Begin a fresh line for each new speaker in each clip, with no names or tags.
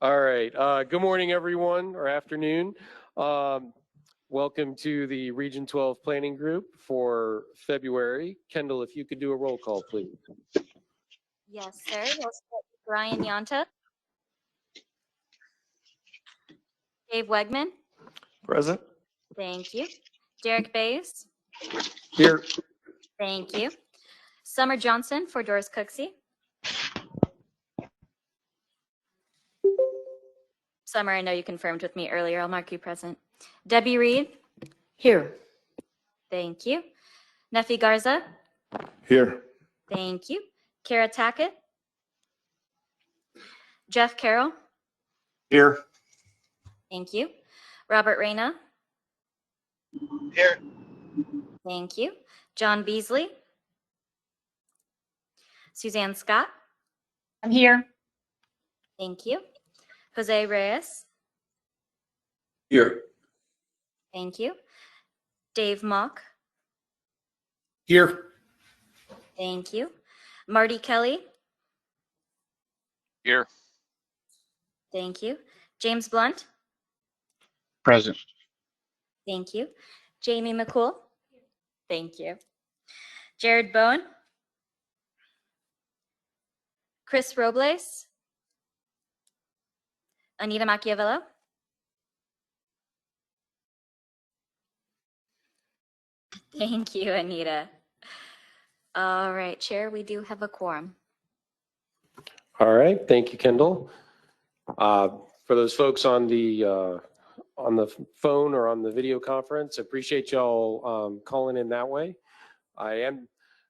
All right. Good morning, everyone, or afternoon. Welcome to the Region 12 Planning Group for February. Kendall, if you could do a roll call, please.
Yes, sir. We'll start with Brian Yonta. Dave Wegman.
Present.
Thank you. Derek Bays.
Here.
Thank you. Summer Johnson for Doris Cooksey. Summer, I know you confirmed with me earlier. I'll mark you present. Debbie Reed.
Here.
Thank you. Nefi Garza.
Here.
Thank you. Kara Tackett. Jeff Carroll.
Here.
Thank you. Robert Reyna.
Here.
Thank you. John Beasley. Suzanne Scott.
I'm here.
Thank you. Jose Reyes.
Here.
Thank you. Dave Mock.
Here.
Thank you. Marty Kelly.
Here.
Thank you. James Blunt.
Present.
Thank you. Jamie McCool. Thank you. Jared Bowen. Chris Robles. Anita Macchiavello. Thank you, Anita. All right, Chair, we do have a quorum.
All right. Thank you, Kendall. For those folks on the phone or on the video conference, appreciate y'all calling in that way. I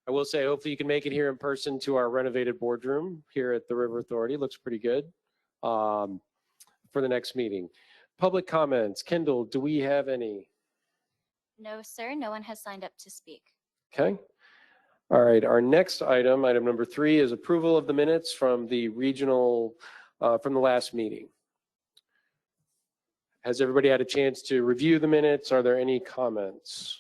will say, hopefully you can make it here in person to our renovated boardroom here at the River Authority. Looks pretty good for the next meeting. Public comments. Kendall, do we have any?
No, sir. No one has signed up to speak.
Okay. All right. Our next item, item number 3, is approval of the minutes from the regional, from the last meeting. Has everybody had a chance to review the minutes? Are there any comments?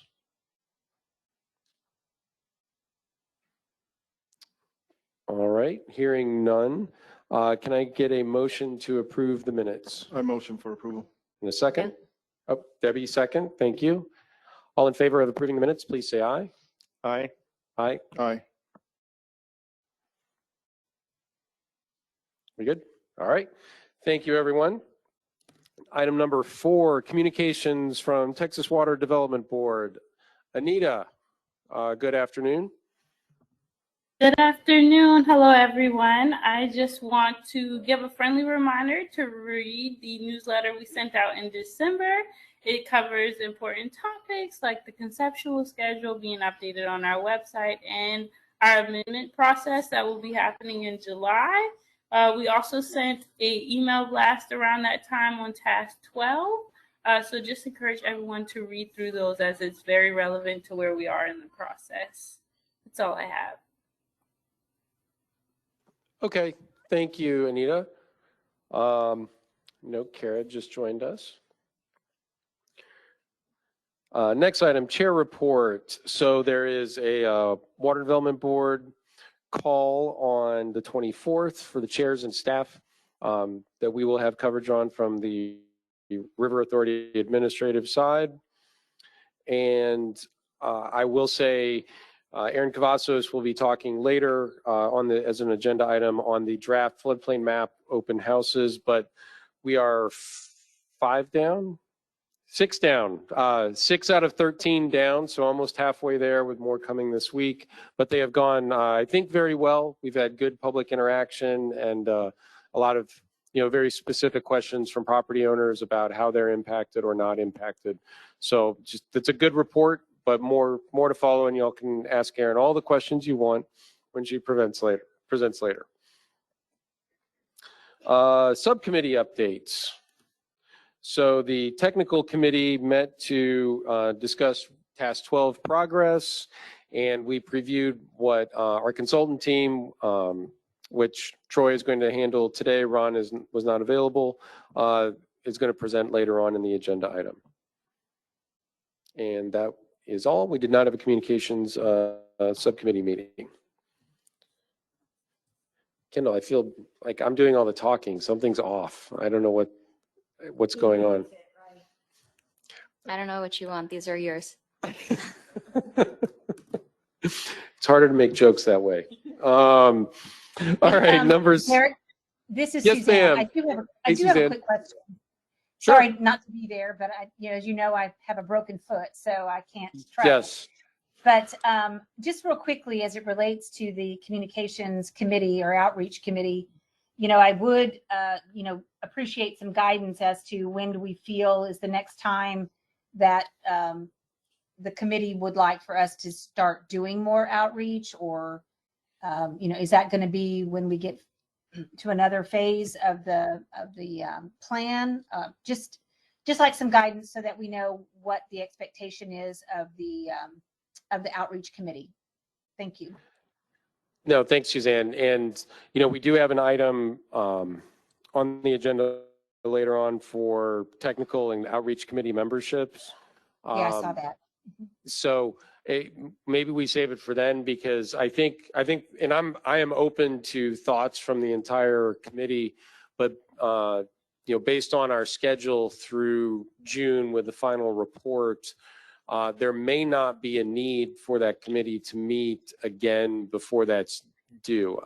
All right. Hearing none. Can I get a motion to approve the minutes?
I motion for approval.
In a second? Oh, Debbie, second. Thank you. All in favor of approving the minutes, please say aye.
Aye.
Aye.
Aye.
We good? All right. Thank you, everyone. Item number 4, communications from Texas Water Development Board. Anita, good afternoon.
Good afternoon. Hello, everyone. I just want to give a friendly reminder to read the newsletter we sent out in December. It covers important topics like the conceptual schedule being updated on our website and our amendment process that will be happening in July. We also sent an email blast around that time on task 12. So just encourage everyone to read through those as it's very relevant to where we are in the process. That's all I have.
Okay, thank you, Anita. No, Kara just joined us. Next item, chair report. So there is a Water Development Board call on the 24th for the chairs and staff that we will have coverage on from the River Authority administrative side. And I will say, Aaron Cavazos will be talking later as an agenda item on the draft floodplain map open houses, but we are 6 down, 6 out of 13 down, so almost halfway there with more coming this week. But they have gone, I think, very well. We've had good public interaction and a lot of very specific questions from property owners about how they're impacted or not impacted. So just it's a good report. But more to follow, and y'all can ask Erin all the questions you want when she presents later. Subcommittee updates. So the technical committee met to discuss task 12 progress, and we previewed what our consultant team, which Troy is going to handle today, Ron was not available, is going to present later on in the agenda item. And that is all. We did not have a communications subcommittee meeting. Kendall, I feel like I'm doing all the talking. Something's off. I don't know what's going on.
I don't know what you want. These are yours.
It's harder to make jokes that way. All right, numbers.
Derek, this is
Yes,
Suzanne.
ma'am.
I
Hey,
do have a
Suzanne.
quick question.
Sure.
Sorry not to be there, but as you know, I have a broken foot, so I can't travel.
Yes.
But just real quickly, as it relates to the communications committee or outreach committee, I would, appreciate some guidance as to when do we feel is the next time that the committee would like for us to start doing more outreach, or, is that going to be when we get to another phase of the plan? Just like some guidance so that we know what the expectation is of the outreach committee. Thank you.
No, thanks, Suzanne. And, we do have an item on the agenda later on for technical and outreach committee memberships.
Yeah, I saw that.
So maybe we save it for then, because I think, and I am open to thoughts from the entire committee, but, based on our schedule through June with the final report, there may not be a need for that committee to meet again before that's due.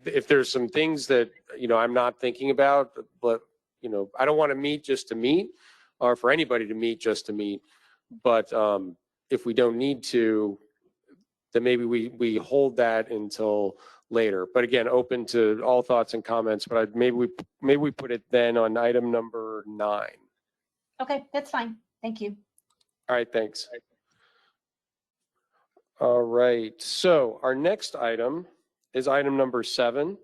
If there's some things that, I'm not thinking about, but, I don't want to meet just to meet, or for anybody to meet just to meet. But if we don't need to, then maybe we hold that until later. But again, open to all thoughts and comments, but maybe we put it then on item number 9.
Okay, that's fine. Thank you.
All right, thanks. All right, so our next item is item number 7,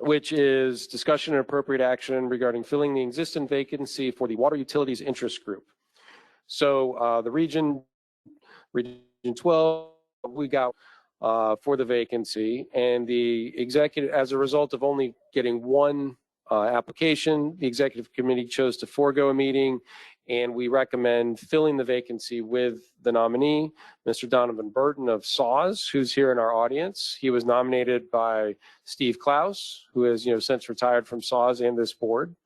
which is discussion and appropriate action regarding filling the existing vacancy for the Water Utilities Interest Group. So the region 12, we got for the vacancy, and the executive, as a result of only getting one application, the executive committee chose to forego a meeting, and we recommend filling the vacancy with the nominee, Mr. Donovan Burton of SAWS, who's here in our audience. He was nominated by Steve Klaus, who has since retired from SAWS and this board.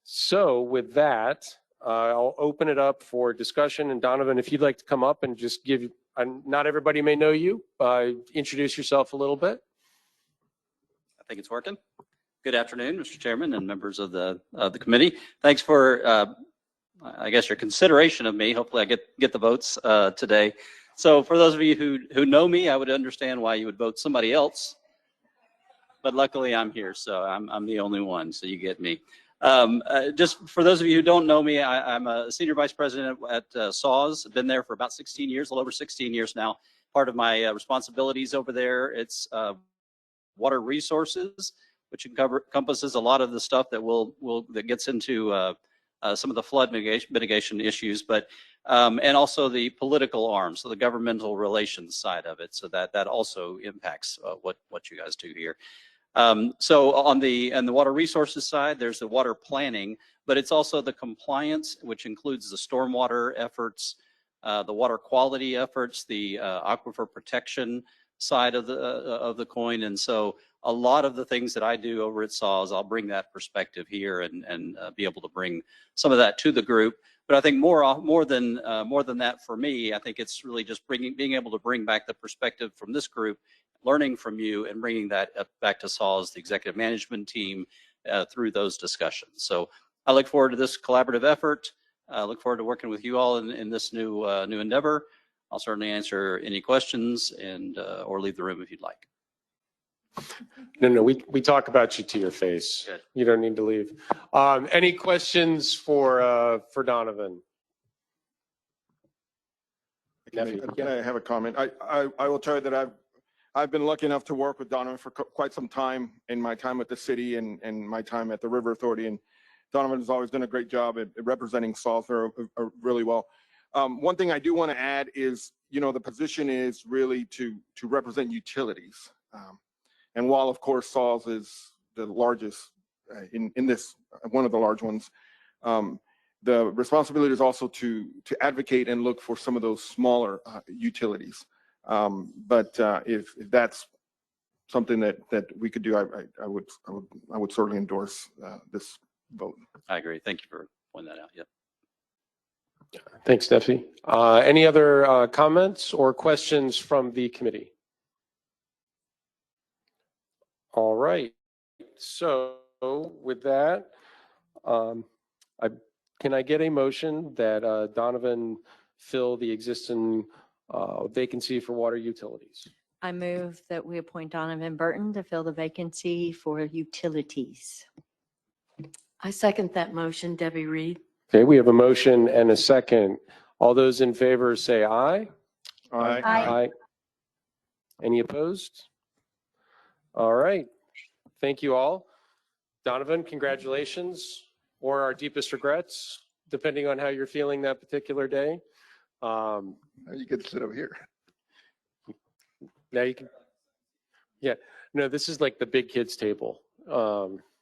So with that, I'll open it up for discussion. And Donovan, if you'd like to come up and just give, not everybody may know you, introduce yourself a little bit.
I think it's working. Good afternoon, Mr. Chairman and members of the committee. Thanks for, I guess, your consideration of me. Hopefully I get the votes today. So for those of you who know me, I would understand why you would vote somebody else. But luckily I'm here, so I'm the only one, so you get me. Just for those of you who don't know me, I'm a senior vice president at SAWS. I've been there for about 16 years, a little over 16 years now. Part of my responsibilities over there, it's water resources, which encompasses a lot of the stuff that gets into some of the flood mitigation issues, but and also the political arm, so the governmental relations side of it. So that also impacts what you guys do here. So on the water resources side, there's the water planning, but it's also the compliance, which includes the stormwater efforts, the water quality efforts, the aquifer protection side of the coin. And so a lot of the things that I do over at SAWS, I'll bring that perspective here and be able to bring some of that to the group. But I think more than that for me, I think it's really just being able to bring back the perspective from this group, learning from you and bringing that back to SAWS, the executive management team, through those discussions. So I look forward to this collaborative effort. I look forward to working with you all in this new endeavor. I'll certainly answer any questions and or leave the room if you'd like.
No, we talk about you to your face.
Good.
You don't need to leave. Any questions for Donovan?
Can I have a comment? I will tell you that I've been lucky enough to work with Donovan for quite some time in my time at the city and my time at the River Authority. And Donovan has always done a great job at representing SAWS really well. One thing I do want to add is, the position is really to represent utilities. And while, of course, SAWS is the largest in this, one of the large ones, the responsibility is also to advocate and look for some of those smaller utilities. But if that's something that we could do, I would certainly endorse this vote.
I agree. Thank you for pointing that out. Yep.
Thanks, Neffy. Any other comments or questions from the committee? All right. So with that, can I get a motion that Donovan fill the existing vacancy for water utilities?
I move that we appoint Donovan Burton to fill the vacancy for utilities. I second that motion, Debbie Reed.
Okay, we have a motion and a second. All those in favor say aye.
Aye.
Any opposed? All right. Thank you all. Donovan, congratulations, or our deepest regrets, depending on how you're feeling that particular day.
You could sit over here.
Now you can, yeah, no, this is like the big kids table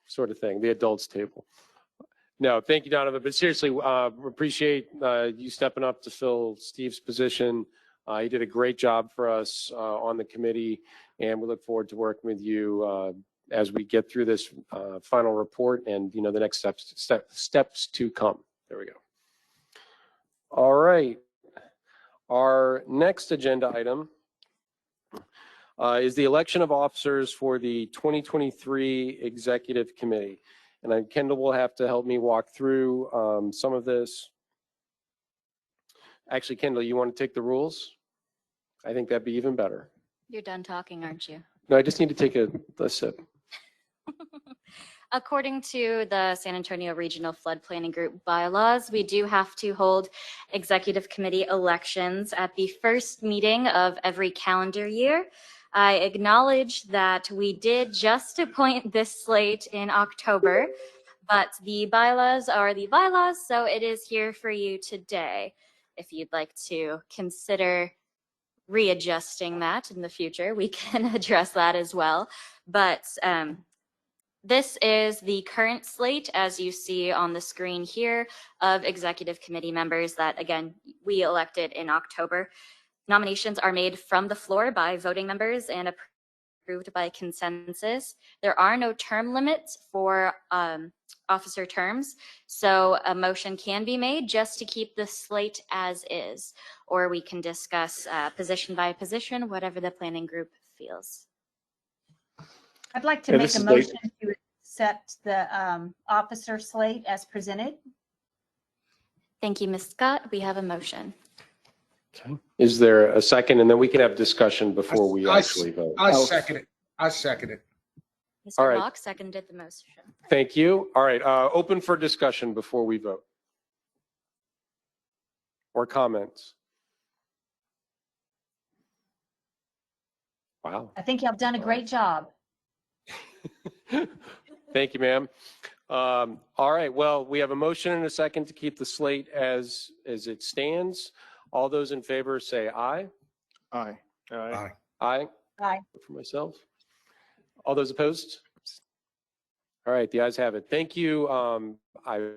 sort of thing, the adults table. No, thank you, Donovan. But seriously, appreciate you stepping up to fill Steve's position. He did a great job for us on the committee, and we look forward to working with you as we get through this final report and, you know, the next steps to come. There we go. All right. Our next agenda item is the election of officers for the 2023 Executive Committee. And Kendall will have to help me walk through some of this. Actually, Kendall, you want to take the rules? I think that'd be even better.
You're done talking, aren't you?
No, I just need to take a sip.
According to the San Antonio Regional Flood Planning Group bylaws, we do have to hold executive committee elections at the first meeting of every calendar year. I acknowledge that we did just appoint this slate in October, but the bylaws are the bylaws, so it is here for you today. If you'd like to consider readjusting that in the future, we can address that as well. But this is the current slate, as you see on the screen here, of executive committee members that, again, we elected in October. Nominations are made from the floor by voting members and approved by consensus. There are no term limits for officer terms, so a motion can be made just to keep the slate as is, or we can discuss position by position, whatever the planning group feels.
I'd like to
Yeah,
make
this
a
is
motion to accept the officer slate as presented.
Thank you, Ms. Scott. We have a motion.
Okay. Is there a second? And then we can have discussion before we actually vote.
I second it. I second it.
All
Mr.
right.
Locke seconded the motion.
Thank you. All right. Open for discussion before we vote. Or comments. Wow.
I think y'all have done a great job.
Thank you, ma'am. All right. Well, we have a motion and a second to keep the slate as it stands. All those in favor say aye.
Aye.
Aye.
Aye.
Aye.
For myself. All those opposed? All right. The ayes have it. Thank you. I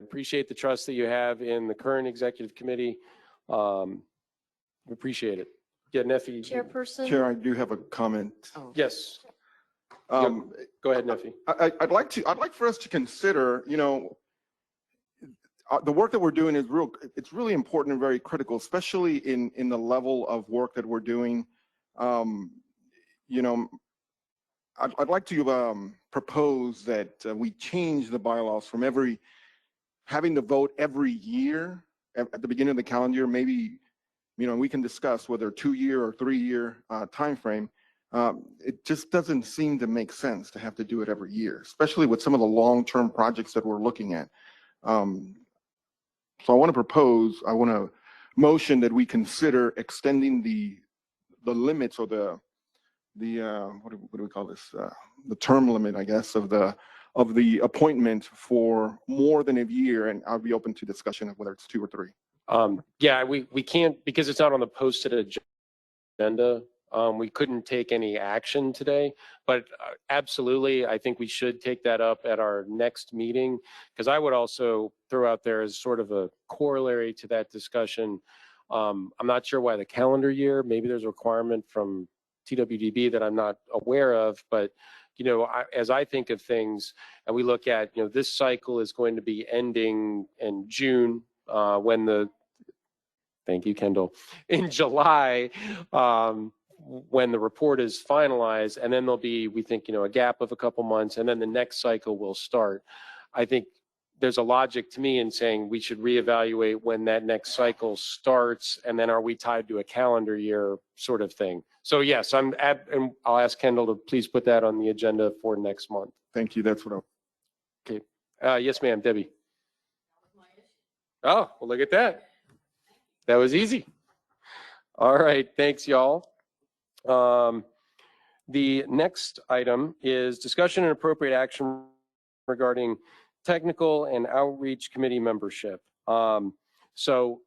appreciate the trust that you have in the current executive committee. Appreciate it. Yeah, Neffy.
Chairperson?
Chair, I do have a comment.
Oh.
Yes.
Um,
Go ahead, Neffy.
I'd like for us to consider, you know, the work that we're doing is it's really important and very critical, especially in the level of work that we're doing. You know, I'd like to propose that we change the bylaws from having to vote every year at the beginning of the calendar year. Maybe, you know, we can discuss whether 2-year or 3-year timeframe. It just doesn't seem to make sense to have to do it every year, especially with some of the long-term projects that we're looking at. So I want to motion that we consider extending the limits or the what do we call this? The term limit, I guess, of the appointment for more than a year, and I'll be open to discussion of whether it's 2 or 3.
Yeah, we can't, because it's not on the posted agenda. We couldn't take any action today, but absolutely, I think we should take that up at our next meeting, because I would also throw out there as sort of a corollary to that discussion. I'm not sure why the calendar year, maybe there's a requirement from TWDB that I'm not aware of, but as I think of things, and we look at, this cycle is going to be ending in June, thank you, Kendall, in July, when the report is finalized, and then there'll be, we think, a gap of a couple months, and then the next cycle will start. I think there's a logic to me in saying we should reevaluate when that next cycle starts, and then are we tied to a calendar year sort of thing. So yes, and I'll ask Kendall to please put that on the agenda for next month.
Thank you. That's what I.
Okay. Yes, ma'am, Debbie. Oh, well, look at that. That was easy. All right, thanks, y'all. The next item is discussion and appropriate action regarding technical and outreach committee membership. So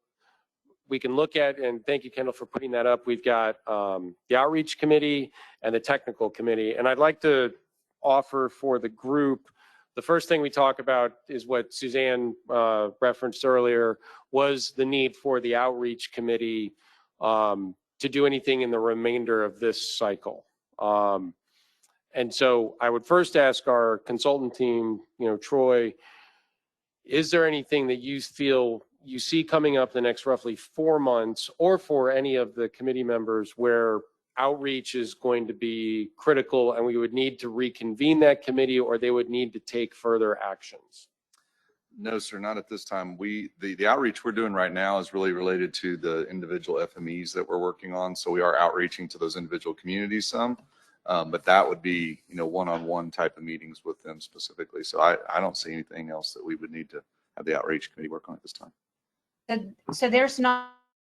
we can look at, and thank you, Kendall, for putting that up. We've got the outreach committee and the technical committee. And I'd like to offer for the group, the first thing we talk about is what Suzanne referenced earlier, was the need for the outreach committee to do anything in the remainder of this cycle. And so I would first ask our consultant team, Troy, is there anything that you feel you see coming up the next roughly 4 months, or for any of the committee members, where outreach is going to be critical and we would need to reconvene that committee, or they would need to take further actions?
No, sir, not at this time. The outreach we're doing right now is really related to the individual FMEs that we're working on. So we are outreaching to those individual communities some, but that would be, one-on-one type of meetings with them specifically. So I don't see anything else that we would need to have the outreach committee work on at this time.
So there's not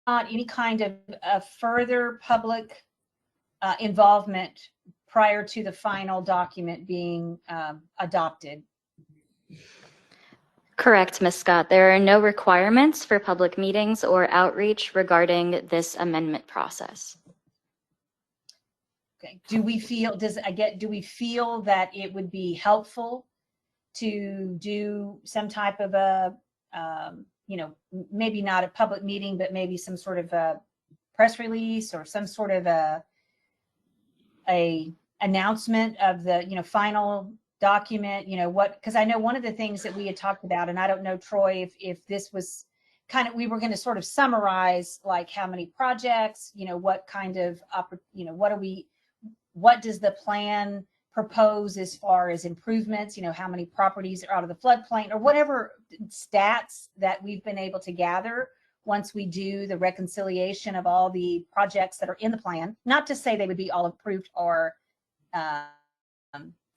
any kind of further public involvement prior to the final document being adopted.
Correct, Ms. Scott. There are no requirements for public meetings or outreach regarding this amendment process.
Okay. Do we feel that it would be helpful to do some type of a, maybe not a public meeting, but maybe some sort of a press release or some sort of a announcement of the, final document, because I know one of the things that we had talked about, and I don't know, Troy, if this was we were going to sort of summarize like how many projects, what kind of, what does the plan propose as far as improvements, how many properties are out of the floodplain, or whatever stats that we've been able to gather once we do the reconciliation of all the projects that are in the plan. Not to say they would be all approved or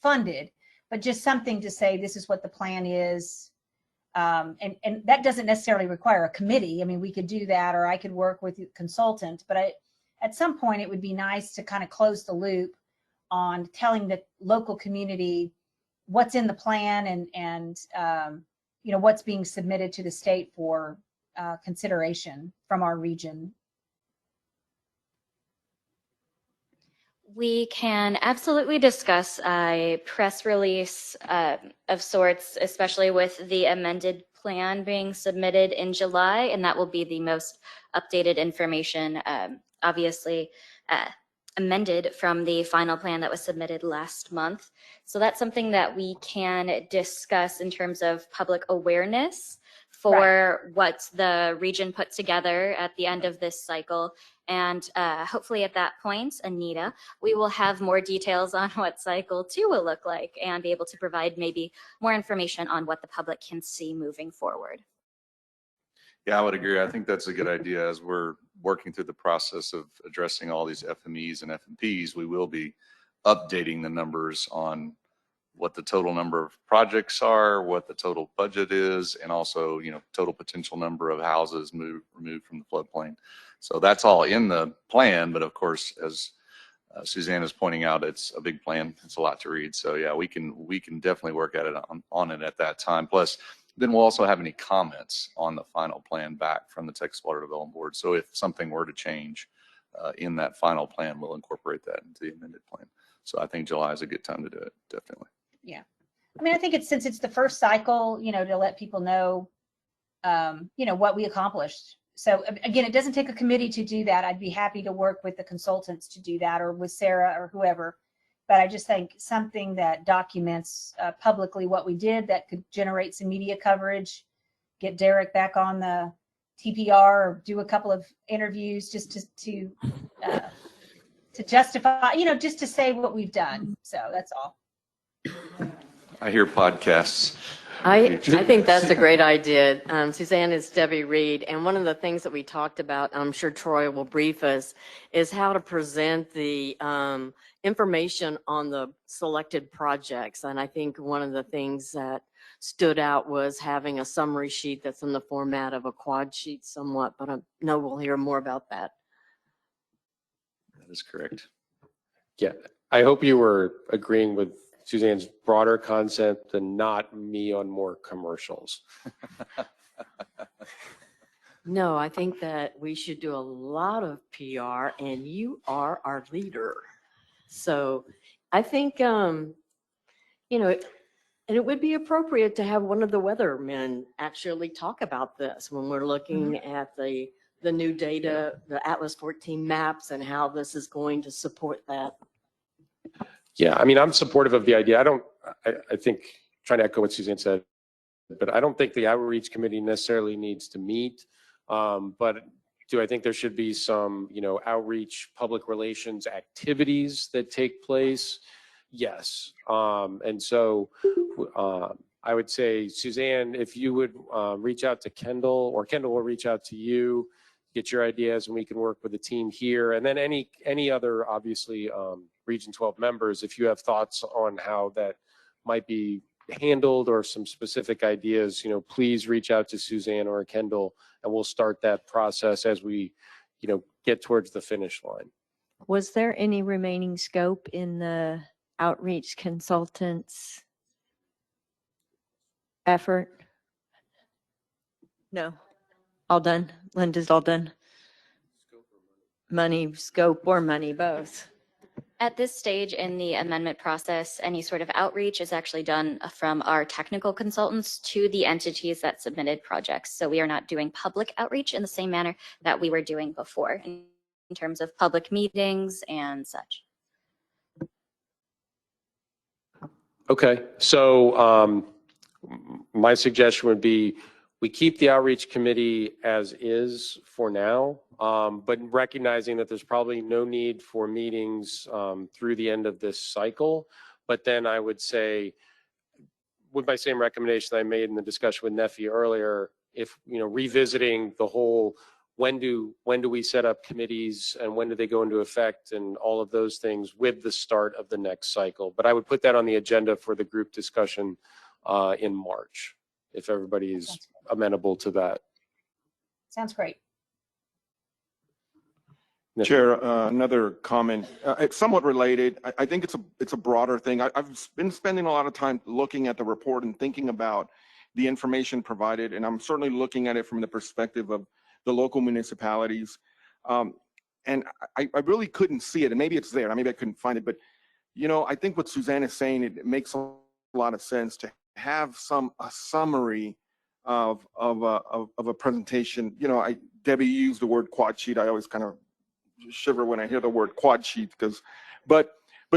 funded, but just something to say this is what the plan is. And that doesn't necessarily require a committee. I mean, we could do that, or I could work with a consultant, but at some point it would be nice to kind of close the loop on telling the local community what's in the plan and what's being submitted to the state for consideration from our region.
We can absolutely discuss a press release of sorts, especially with the amended plan being submitted in July, and that will be the most updated information, obviously amended from the final plan that was submitted last month. So that's something that we can discuss in terms of public awareness for what the region put together at the end of this cycle. And hopefully at that point, Anita, we will have more details on what cycle 2 will look like and be able to provide maybe more information on what the public can see moving forward.
Yeah, I would agree. I think that's a good idea. As we're working through the process of addressing all these FMEs and FMPs, we will be updating the numbers on what the total number of projects are, what the total budget is, and also, total potential number of houses removed from the floodplain. So that's all in the plan. But of course, as Suzanne is pointing out, it's a big plan. It's a lot to read. So yeah, we can definitely work at it on it at that time. Plus, then we'll also have any comments on the final plan back from the Texas Water Development Board. So if something were to change in that final plan, we'll incorporate that into the amended plan. So I think July is a good time to do it, definitely.
Yeah. I mean, I think since it's the first cycle, to let people know, what we accomplished So again, it doesn't take a committee to do that. I'd be happy to work with the consultants to do that, or with Sarah or whoever. But I just think something that documents publicly what we did, that could generate some media coverage, get Derek back on the TPR, or do a couple of interviews just to justify, just to say what we've done. So that's all.
I hear podcasts.
I think that's a great idea. Suzanne, is Debbie Reed. And one of the things that we talked about, I'm sure Troy will brief us, is how to present the information on the selected projects. And I think one of the things that stood out was having a summary sheet that's in the format of a quad sheet somewhat, but I know we'll hear more about that.
That is correct.
Yeah, I hope you were agreeing with Suzanne's broader concept and not me on more commercials.
No, I think that we should do a lot of PR, and you are our leader. So I think, and it would be appropriate to have one of the weathermen actually talk about this when we're looking at the new data, the Atlas 14 maps, and how this is going to support that.
Yeah, I mean, I'm supportive of the idea. I think, trying to echo what Suzanne said, but I don't think the outreach committee necessarily needs to meet. But do I think there should be some, outreach, public relations activities that take place? Yes. And so I would say, Suzanne, if you would reach out to Kendall, or Kendall will reach out to you, get your ideas, and we can work with the team here. And then any other, obviously, Region 12 members, if you have thoughts on how that might be handled or some specific ideas, please reach out to Suzanne or Kendall, and we'll start that process as we, get towards the finish line.
Was there any remaining scope in the outreach consultants effort? No. All done? Linda's all done? Money, scope, or money, both?
At this stage in the amendment process, any sort of outreach is actually done from our technical consultants to the entities that submitted projects. So we are not doing public outreach in the same manner that we were doing before in terms of public meetings and such.
Okay, so my suggestion would be we keep the outreach committee as is for now, but recognizing that there's probably no need for meetings through the end of this cycle. But then I would say, with my same recommendation I made in the discussion with Neffy earlier, if, revisiting the whole, when do we set up committees and when do they go into effect and all of those things with the start of the next cycle. But I would put that on the agenda for the group discussion in March, if everybody is amenable to that.
Sounds great.
Chair, another comment. It's somewhat related. I think it's a broader thing. I've been spending a lot of time looking at the report and thinking about the information provided, and I'm certainly looking at it from the perspective of the local municipalities. And I really couldn't see it, and maybe it's there. Maybe I couldn't find it, but I think what Suzanne is saying, it makes a lot of sense to have a summary of a presentation. Debbie used the word quad sheet. I always kind of shiver when I hear the word quad sheet, but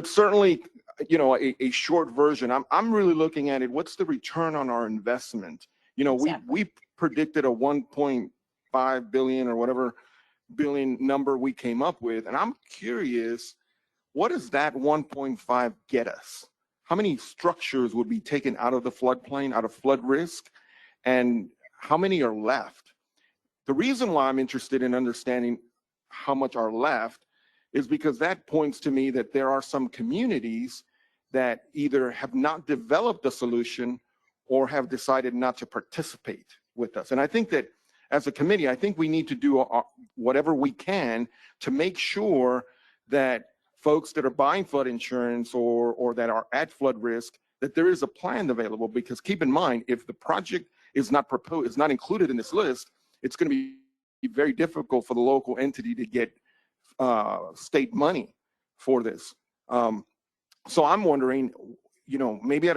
certainly, a short version. I'm really looking at it. What's the return on our investment? We predicted a 1.5 billion or whatever billion number we came up with, and I'm curious, what does that 1.5 get us? How many structures would be taken out of the floodplain, out of flood risk, and how many are left? The reason why I'm interested in understanding how much are left is because that points to me that there are some communities that either have not developed a solution or have decided not to participate with us. And I think that as a committee, I think we need to do whatever we can to make sure that folks that are buying flood insurance or that are at flood risk, that there is a plan available. Because keep in mind, if the project is not proposed, is not included in this list, it's going to be very difficult for the local entity to get state money for this. So I'm wondering, maybe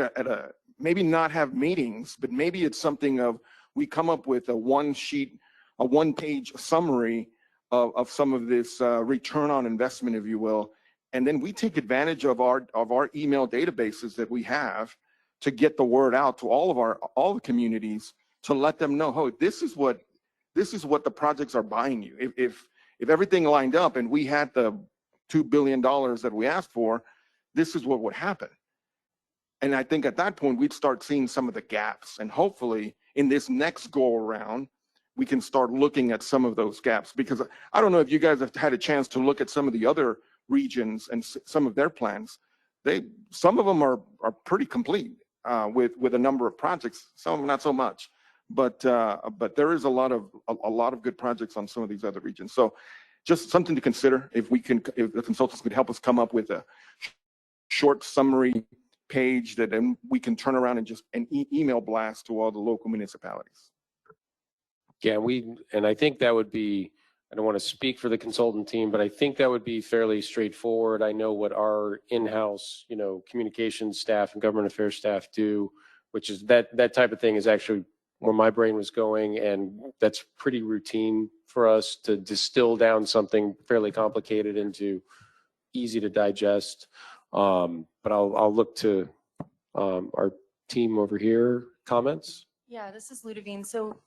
maybe not have meetings, but maybe it's something of, we come up with a one sheet a one-page summary of some of this return on investment, if you will. And then we take advantage of our email databases that we have to get the word out to all the communities to let them know, oh, this is what the projects are buying you. If everything lined up and we had the $2 billion that we asked for, this is what would happen. And I think at that point, we'd start seeing some of the gaps. And hopefully in this next go around, we can start looking at some of those gaps, because I don't know if you guys have had a chance to look at some of the other regions and some of their plans. Some of them are pretty complete with a number of projects, some of them not so much. But there is a lot of good projects on some of these other regions. So just something to consider if the consultants could help us come up with a short summary page that then we can turn around and just an email blast to all the local municipalities.
Yeah, and I think that would be, I don't want to speak for the consultant team, but I think that would be fairly straightforward. I know what our in-house, communications staff and government affairs staff do, which is that type of thing is actually where my brain was going. And that's pretty routine for us to distill down something fairly complicated into easy to digest. But I'll look to our team over here. Comments?
Yeah, this is Ludovine. So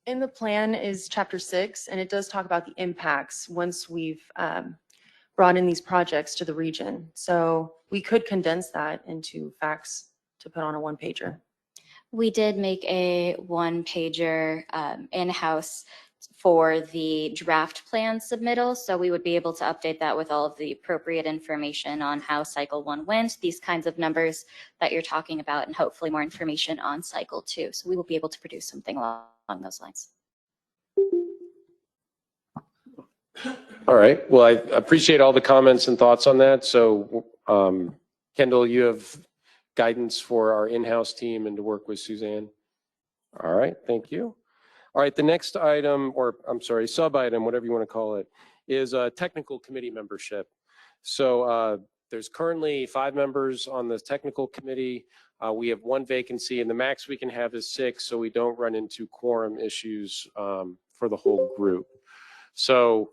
in the plan is chapter 6, and it does talk about the impacts once we've brought in these projects to the region. So we could condense that into facts to put on a one-pager.
We did make a one-pager in-house for the draft plan submittal, so we would be able to update that with all of the appropriate information on how cycle 1 went, these kinds of numbers that you're talking about, and hopefully more information on cycle 2. So we will be able to produce something along those lines.
All right. Well, I appreciate all the comments and thoughts on that. So, Kendall, you have guidance for our in-house team and to work with Suzanne. All right. Thank you. All right. The next item, or I'm sorry, sub-item, whatever you want to call it, is technical committee membership. So there's currently 5 members on the technical committee. We have 1 vacancy, and the max we can have is 6, so we don't run into quorum issues for the whole group. So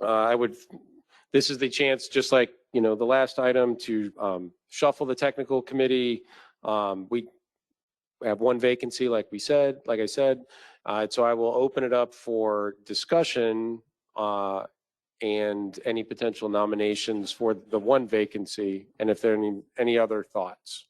this is the chance, just like, the last item, to shuffle the technical committee. We have 1 vacancy, like I said. So I will open it up for discussion and any potential nominations for the 1 vacancy, and if there are any other thoughts.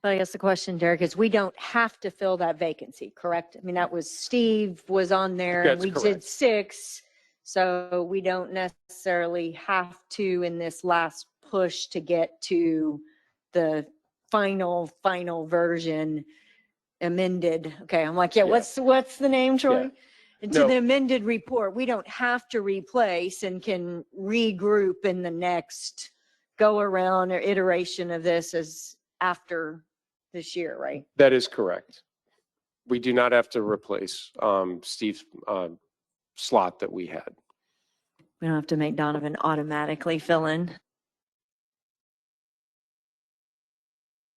But I guess the question, Derek, is we don't have to fill that vacancy, correct? I mean, that was Steve was on there and
That's
we
correct.
did 6. So we don't necessarily have to, in this last push, to get to the final version amended. Okay, I'm like, yeah. What's the name, Troy?
Yeah.
To
No.
the amended report. We don't have to replace and can regroup in the next go around or iteration of this as after this year, right?
That is correct. We do not have to replace Steve's slot that we had.
We don't have to make Donovan automatically fill in.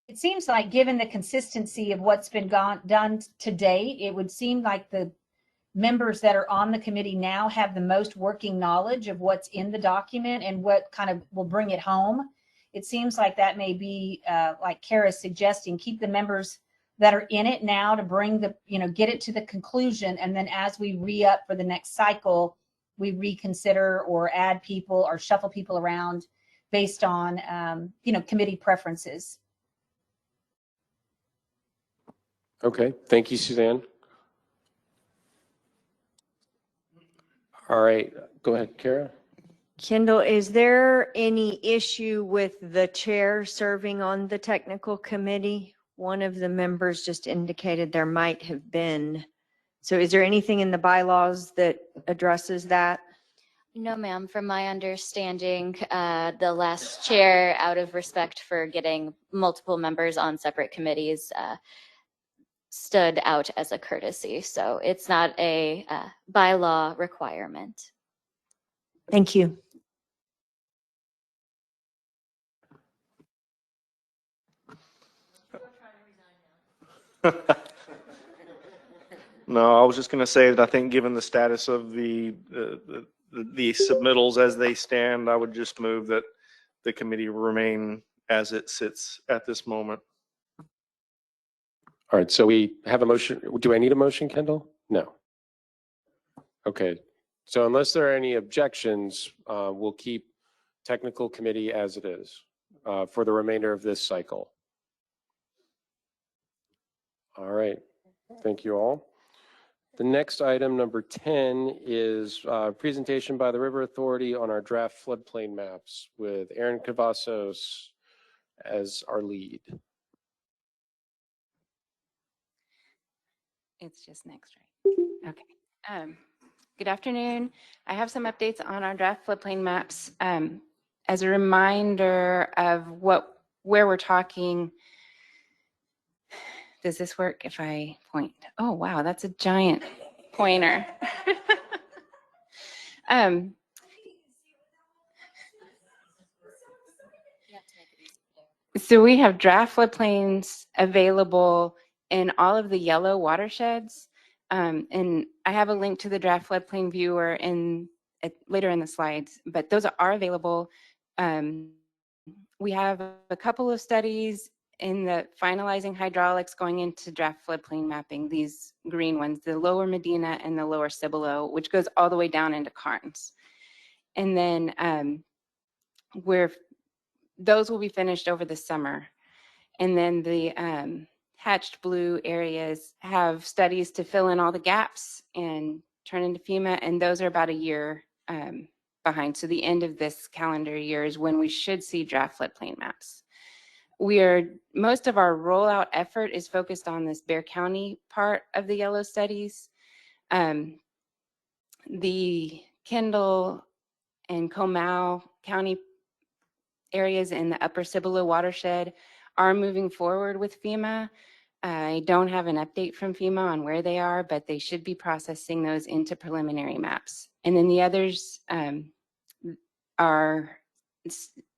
It seems like, given the consistency of what's been done to date, it would seem like the members that are on the committee now have the most working knowledge of what's in the document and what kind of will bring it home. It seems like that may be, like Kara's suggesting, keep the members that are in it now to bring get it to the conclusion. And then as we re-up for the next cycle, we reconsider or add people or shuffle people around based on, committee preferences.
Okay, thank you, Suzanne. All right, go ahead, Kara.
Kendall, is there any issue with the chair serving on the technical committee? One of the members just indicated there might have been. So is there anything in the bylaws that addresses that?
No, ma'am. From my understanding, the last chair, out of respect for getting multiple members on separate committees, stood out as a courtesy. So it's not a bylaw requirement.
Thank you.
No, I was just going to say that I think given the status of the submittals as they stand, I would just move that the committee remain as it sits at this moment.
All right, so we have a motion. Do I need a motion, Kendall? No. Okay, so unless there are any objections, we'll keep technical committee as it is for the remainder of this cycle. All right, thank you all. The next item, number 10, is presentation by the River Authority on our draft floodplain maps with Aaron Cavazos as our lead.
It's just next, right? Okay. Good afternoon. I have some updates on our draft floodplain maps. As a reminder of where we're talking, does this work if I point? Oh, wow, that's a giant pointer. So we have draft floodplains available in all of the yellow watersheds. And I have a link to the draft floodplain viewer later in the slides, but those are available. We have a couple of studies in the finalizing hydraulics going into draft floodplain mapping, these green ones, the lower Medina and the lower Cibolo, which goes all the way down into Carnes. And then those will be finished over the summer. And then the hatched blue areas have studies to fill in all the gaps and turn into FEMA, and those are about a year behind. So the end of this calendar year is when we should see draft floodplain maps. Most of our rollout effort is focused on this Bexar County part of the yellow studies. The Kendall and Comal County areas in the upper Cibolo watershed are moving forward with FEMA. I don't have an update from FEMA on where they are, but they should be processing those into preliminary maps. And then the others are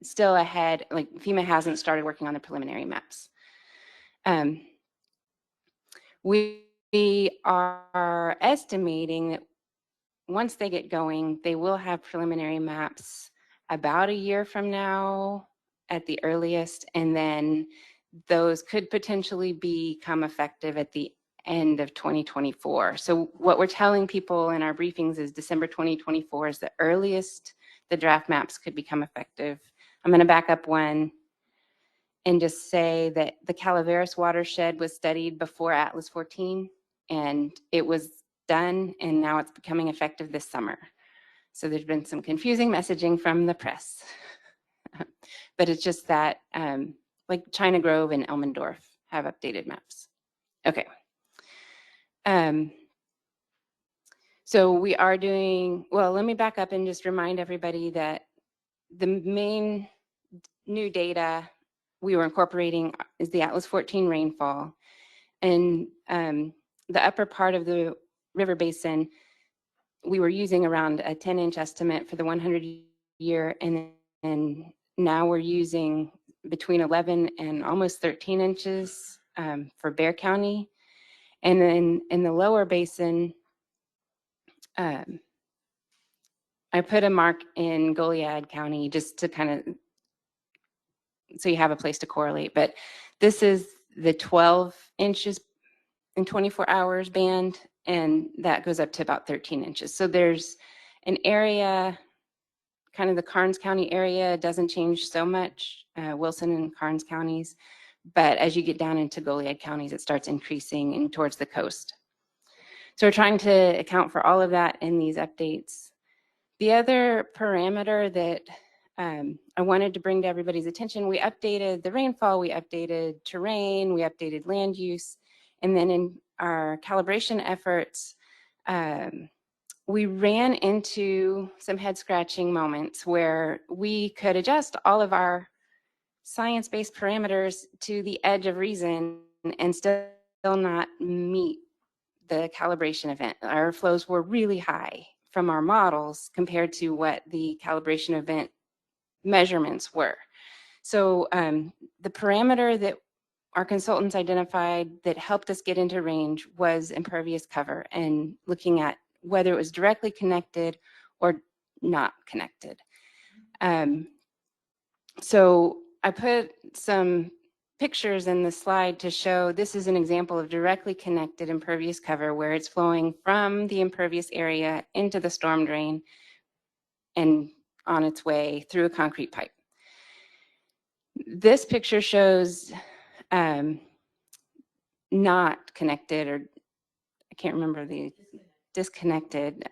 still ahead, like FEMA hasn't started working on the preliminary maps. We are estimating that once they get going, they will have preliminary maps about a year from now at the earliest, and then those could potentially become effective at the end of 2024. So what we're telling people in our briefings is December 2024 is the earliest the draft maps could become effective. I'm going to back up one and just say that the Calaveras watershed was studied before Atlas 14, and it was done, and now it's becoming effective this summer. So there's been some confusing messaging from the press. But it's just that like China Grove and Elmendorf have updated maps. Okay. So we are doing, well, let me back up and just remind everybody that the main new data we were incorporating is the Atlas 14 rainfall. And the upper part of the river basin, we were using around a 10-inch estimate for the 100-year, and now we're using between 11 and almost 13 inches for Bexar County. And then in the lower basin, I put a mark in Goliad County just to kind of, so you have a place to correlate. But this is the 12 inches in 24 hours band, and that goes up to about 13 inches. So there's an area, kind of the Carnes County area doesn't change so much, Wilson and Carnes counties, but as you get down into Goliad counties, it starts increasing in towards the coast. So we're trying to account for all of that in these updates. The other parameter that I wanted to bring to everybody's attention, we updated the rainfall, we updated terrain, we updated land use, and then in our calibration efforts, we ran into some head-scratching moments where we could adjust all of our science-based parameters to the edge of reason and still not meet the calibration event. Our flows were really high from our models compared to what the calibration event measurements were. So the parameter that our consultants identified that helped us get into range was impervious cover and looking at whether it was directly connected or not connected. So I put some pictures in the slide to show this is an example of directly connected impervious cover where it's flowing from the impervious area into the storm drain and on its way through a concrete pipe. This picture shows not connected, or I can't remember the disconnected.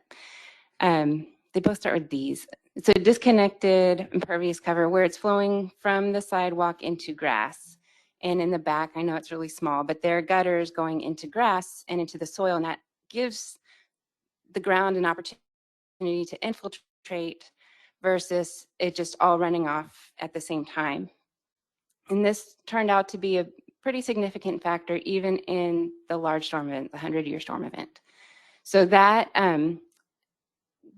They both start with these. It's a disconnected impervious cover where it's flowing from the sidewalk into grass. And in the back, I know it's really small, but there are gutters going into grass and into the soil, and that gives the ground an opportunity to infiltrate versus it just all running off at the same time. And this turned out to be a pretty significant factor even in the large storm event, the 100-year storm event. So that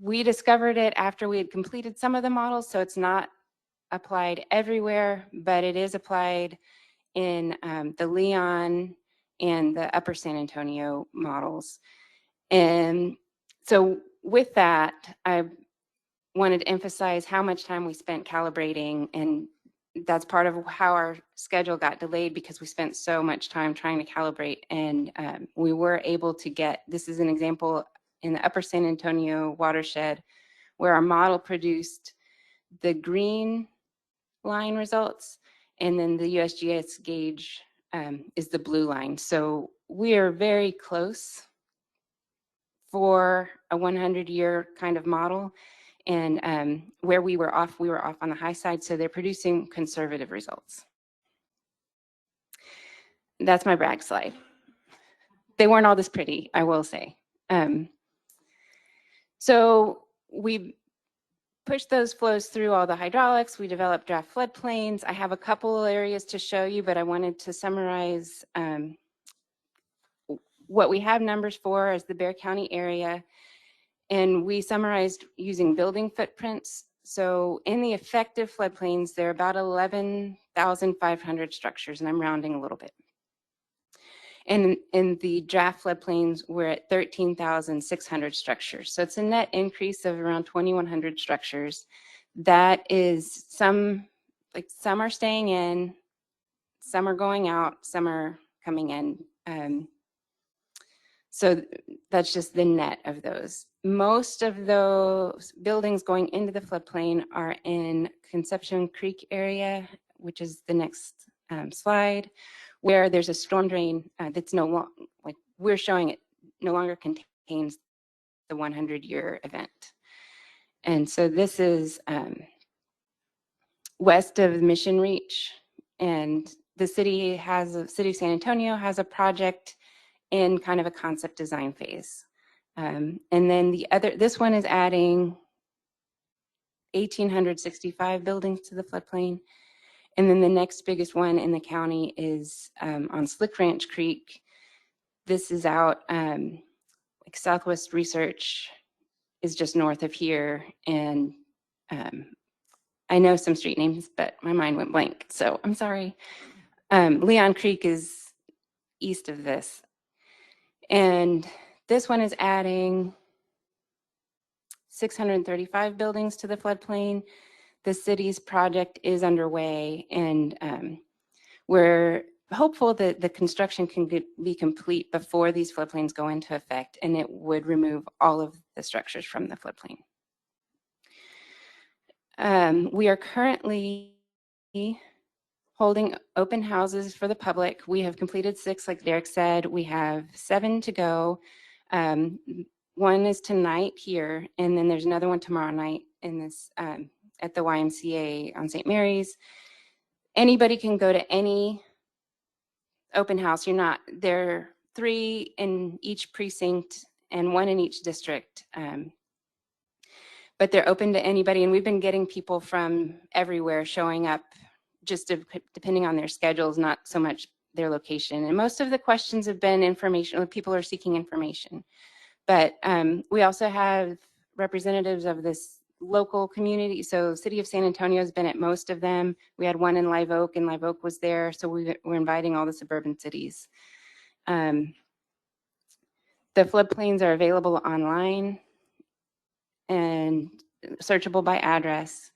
we discovered it after we had completed some of the models, so it's not applied everywhere, but it is applied in the Leon and the Upper San Antonio models. And so with that, I wanted to emphasize how much time we spent calibrating, and that's part of how our schedule got delayed because we spent so much time trying to calibrate. And we were able to get, this is an example in the Upper San Antonio watershed where our model produced the green line results, and then the USGS gauge is the blue line. So we are very close for a 100-year kind of model. And where we were off on the high side, so they're producing conservative results. That's my brag slide. They weren't all this pretty, I will say. So we pushed those flows through all the hydraulics. We developed draft floodplains. I have a couple areas to show you, but I wanted to summarize what we have numbers for as the Bexar County area. And we summarized using building footprints. So in the effective floodplains, there are about 11,500 structures, and I'm rounding a little bit. And in the draft floodplains, we're at 13,600 structures. So it's a net increase of around 2,100 structures. That is some are staying in, some are going out, some are coming in. So that's just the net of those. Most of those buildings going into the floodplain are in Conception Creek area, which is the next slide, where there's a storm drain that's no longer, like we're showing it, no longer contains the 100-year event. And so this is west of Mission Reach, and the city of San Antonio has a project in kind of a concept design phase. And then this one is adding 1,865 buildings to the floodplain. And then the next biggest one in the county is on Slick Ranch Creek. This is out, like Southwest Research is just north of here. And I know some street names, but my mind went blank, so I'm sorry. Leon Creek is east of this. And this one is adding 635 buildings to the floodplain. The city's project is underway, and we're hopeful that the construction can be complete before these floodplains go into effect, and it would remove all of the structures from the floodplain. We are currently holding open houses for the public. We have completed 6, like Derek said. We have 7 to go. One is tonight here, and then there's another one tomorrow night in this at the YMCA on St. Mary's. Anybody can go to any open house. There are 3 in each precinct and 1 in each district. But they're open to anybody, and we've been getting people from everywhere showing up, just depending on their schedules, not so much their location. And most of the questions have been information, people are seeking information. But we also have representatives of this local community. So City of San Antonio has been at most of them. We had one in Live Oak, and Live Oak was there. So we're inviting all the suburban cities. The floodplains are available online and searchable by address.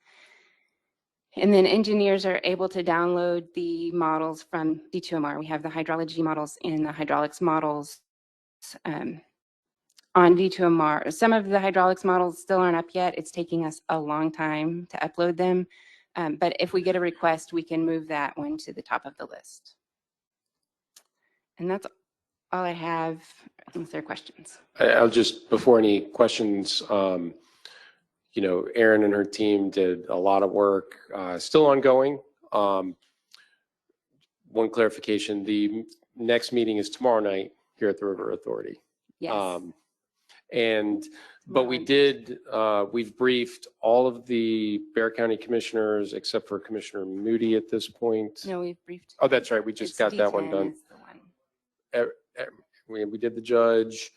And then engineers are able to download the models from D2MR. We have the hydrology models and the hydraulics models on D2MR. Some of the hydraulics models still aren't up yet. It's taking us a long time to upload them. But if we get a request, we can move that one to the top of the list. And that's all I have, unless there are questions.
I'll just, before any questions, Erin and her team did a lot of work, still ongoing. One clarification, the next meeting is tomorrow night here at the River Authority.
Yes.
But we've briefed all of the Bexar County commissioners except for Commissioner Moody at this point.
No, we've briefed.
Oh, that's right. We just got that one
D10
done.
is the one.
We did the judge.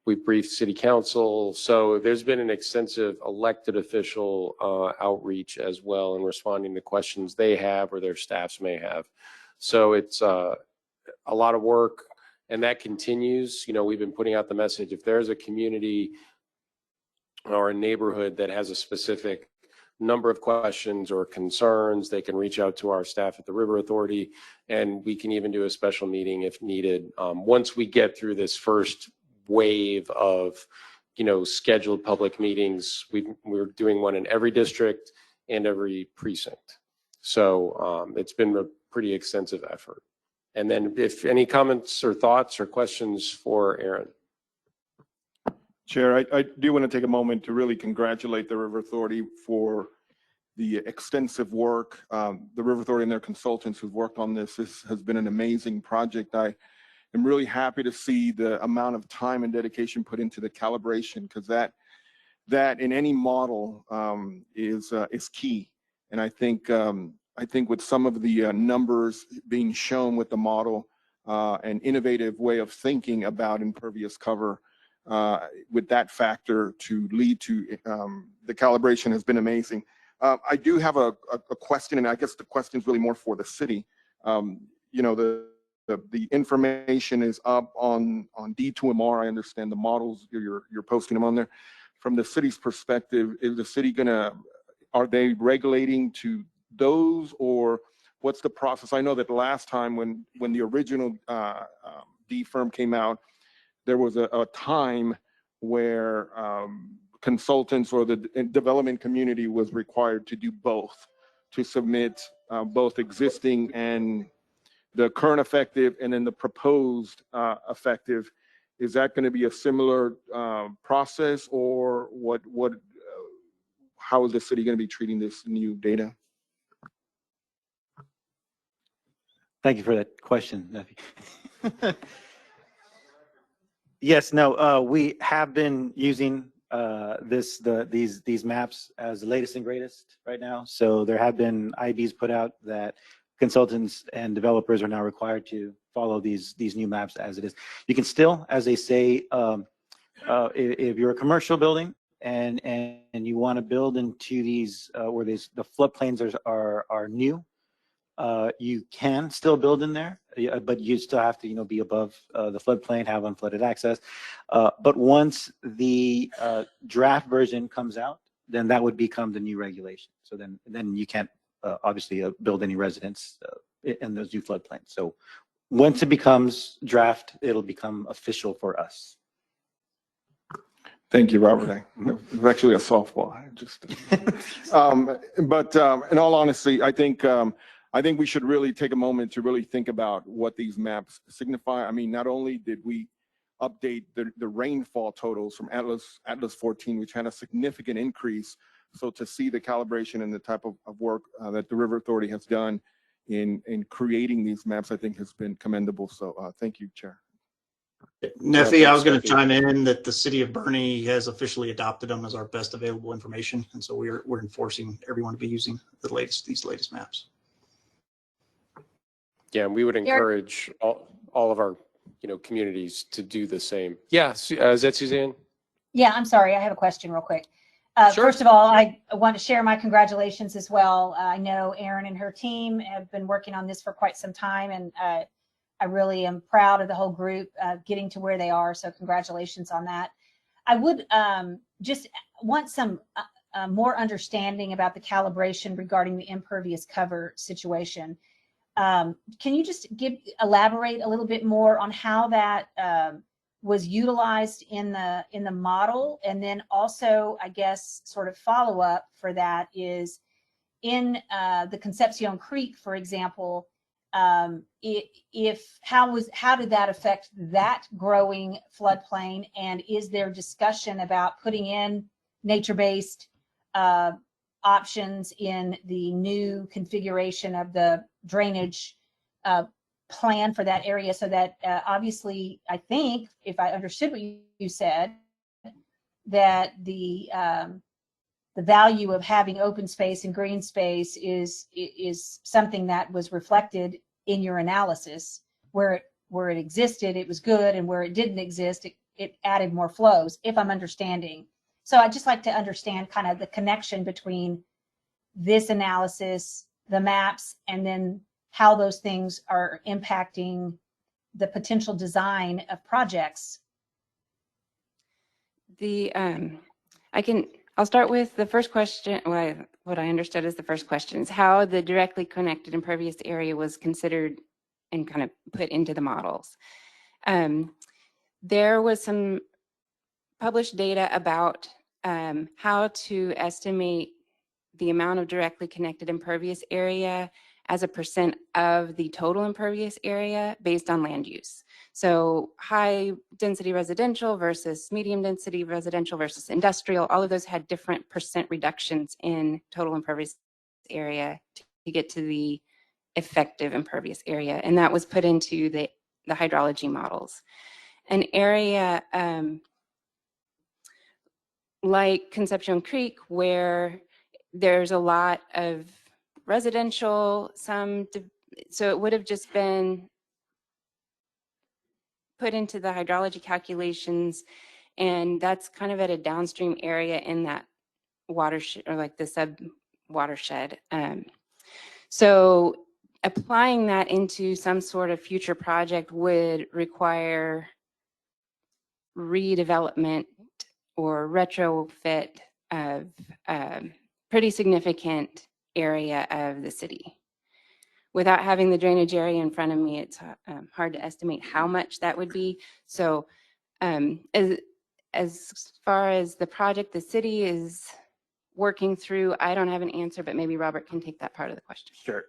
We briefed city council. So there's been an extensive elected official outreach as well in responding to questions they have or their staffs may have. So it's a lot of work, and that continues. We've been putting out the message, if there's a community or a neighborhood that has a specific number of questions or concerns, they can reach out to our staff at the River Authority, and we can even do a special meeting if needed. Once we get through this first wave of, scheduled public meetings, we're doing one in every district and every precinct. So it's been a pretty extensive effort. And then if any comments or thoughts or questions for Erin.
Chair, I do want to take a moment to really congratulate the River Authority for the extensive work. The River Authority and their consultants who've worked on this. This has been an amazing project. I am really happy to see the amount of time and dedication put into the calibration, because that in any model is key. And I think with some of the numbers being shown with the model, an innovative way of thinking about impervious cover, with that factor to lead to the calibration has been amazing. I do have a question, and I guess the question is really more for the city. The information is up on D2MR. I understand the models, you're posting them on there. From the city's perspective, is the city are they regulating to those, or what's the process? I know that last time when the original D firm came out, there was a time where consultants or the development community was required to do both, to submit both existing and the current effective and then the proposed effective. Is that going to be a similar process, or how is the city going to be treating this new data?
Thank you for that question, Nephi. Yes, no, we have been using these maps as the latest and greatest right now. So there have been IBs put out that consultants and developers are now required to follow these new maps as it is. You can still, as they say, if you're a commercial building and you want to build into these where the floodplains are new, you can still build in there, but you still have to be above the floodplain, have unflooded access. But once the draft version comes out, then that would become the new regulation. So then you can't obviously build any residence in those new floodplains. So once it becomes draft, it'll become official for us.
Thank you, Robert. It was actually a softball. But in all honesty, I think we should really take a moment to really think about what these maps signify. I mean, not only did we update the rainfall totals from Atlas 14, which had a significant increase. So to see the calibration and the type of work that the River Authority has done in creating these maps, I think has been commendable. So thank you, Chair.
Nephi, I was going to chime in that the city of Bernie has officially adopted them as our best available information. And so we're enforcing everyone to be using these latest maps.
Yeah, and we would encourage all of our communities to do the same. Yeah, is that Suzanne?
Yeah, I'm sorry. I have a question real quick.
Sure.
First of all, I want to share my congratulations as well. I know Erin and her team have been working on this for quite some time, and I really am proud of the whole group getting to where they are. So congratulations on that. I would just want some more understanding about the calibration regarding the impervious cover situation. Can you just elaborate a little bit more on how that was utilized in the model? And then also, I guess, sort of follow up for that is in the Concepcion Creek, for example, how did that affect that growing floodplain? And is there discussion about putting in nature-based options in the new configuration of the drainage plan for that area, so that obviously, I think, if I understood what you said, that the value of having open space and green space is something that was reflected in your analysis. Where it existed, it was good, and where it didn't exist, it added more flows, if I'm understanding. So I'd just like to understand kind of the connection between this analysis, the maps, and then how those things are impacting the potential design of projects.
I'll start with the first question. What I understood is the first question is how the directly connected impervious area was considered and kind of put into the models. There was some published data about how to estimate the amount of directly connected impervious area as a % of the total impervious area based on land use. So high density residential versus medium density residential versus industrial, all of those had different % reductions in total impervious area to get to the effective impervious area. And that was put into the hydrology models. An area like Concepcion Creek, where there's a lot of residential, so it would have just been put into the hydrology calculations, and that's kind of at a downstream area in that watershed, or like the sub watershed. So applying that into some sort of future project would require redevelopment or retrofit of pretty significant area of the city. Without having the drainage area in front of me, it's hard to estimate how much that would be. So as far as the project the city is working through, I don't have an answer, but maybe Robert can take that part of the question.
Sure.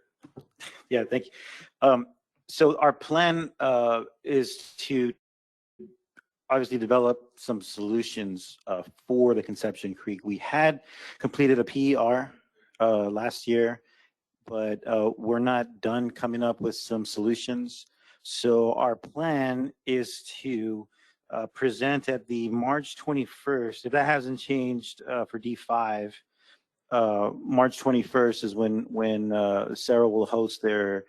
Yeah, thank you. So our plan is to obviously develop some solutions for the Concepcion Creek. We had completed a PER last year, but we're not done coming up with some solutions. So our plan is to present at the March 21st, if that hasn't changed for D5, March 21st is when Sarah will host their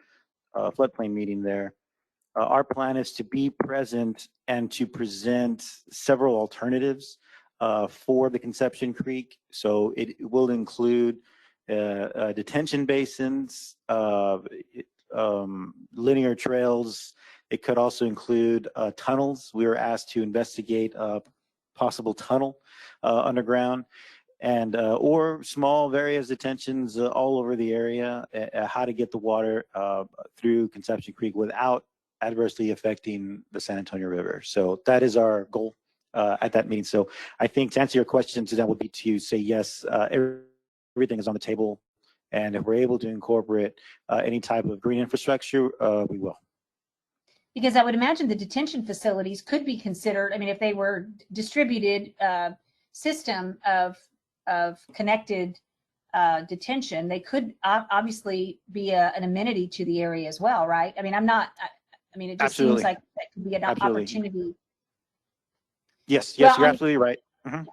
floodplain meeting there. Our plan is to be present and to present several alternatives for the Concepcion Creek. So it will include detention basins, linear trails. It could also include tunnels. We were asked to investigate a possible tunnel underground, and or small various detentions all over the area, how to get the water through Concepcion Creek without adversely affecting the San Antonio River. So that is our goal at that meeting. So I think to answer your question, Suzanne, would be to say yes, everything is on the table. And if we're able to incorporate any type of green infrastructure, we will.
Because I would imagine the detention facilities could be considered, I mean, if they were distributed system of connected detention, they could obviously be an amenity to the area as well, right? I mean, it just
Absolutely.
seems like that could be an
Absolutely.
opportunity.
Yes,
Well,
you're absolutely right. Mm-hmm.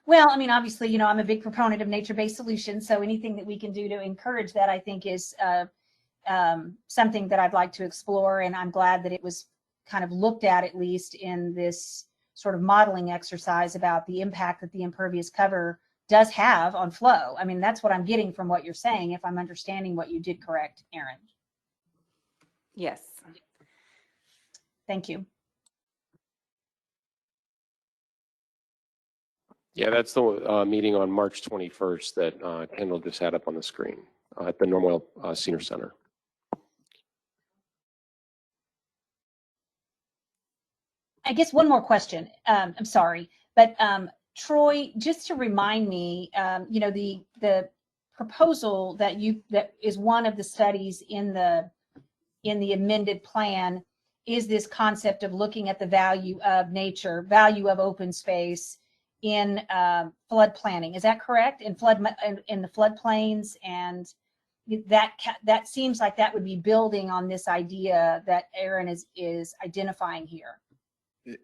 Well, I mean, obviously, I'm a big proponent of nature-based solutions. So anything that we can do to encourage that, I think, is something that I'd like to explore. And I'm glad that it was kind of looked at least in this sort of modeling exercise about the impact that the impervious cover does have on flow. I mean, that's what I'm getting from what you're saying, if I'm understanding what you did correct, Aaron.
Yes.
Thank you.
Yeah, that's the meeting on March 21st that Kendall just had up on the screen at the Normal Senior Center.
I guess one more question. I'm sorry, but Troy, just to remind me, you know, the proposal that is one of the studies in the amended plan is this concept of looking at the value of nature, value of open space in flood planning. Is that correct? In the floodplains, and that seems like that would be building on this idea that Aaron is identifying here.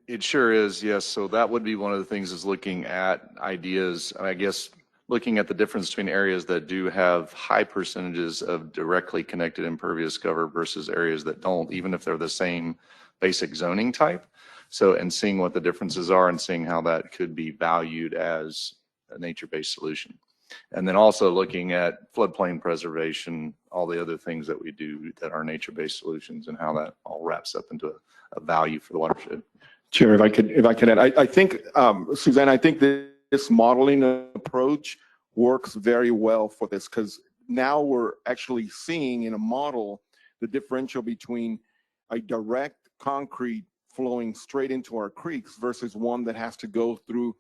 It sure is, yes. So that would be one of the things, is looking at ideas, I guess, looking at the difference between areas that do have high percentages of directly connected impervious cover versus areas that don't, even if they're the same basic zoning type. So, and seeing what the differences are and seeing how that could be valued as a nature-based solution. And then also looking at floodplain preservation, all the other things that we do that are nature-based solutions, and how that all wraps up into a value for the watershed.
Chair, if I could add, I think, Suzanne, I think this modeling approach works very well for this, because now we're actually seeing in a model the differential between a direct concrete flowing straight into our creeks versus one that has to go through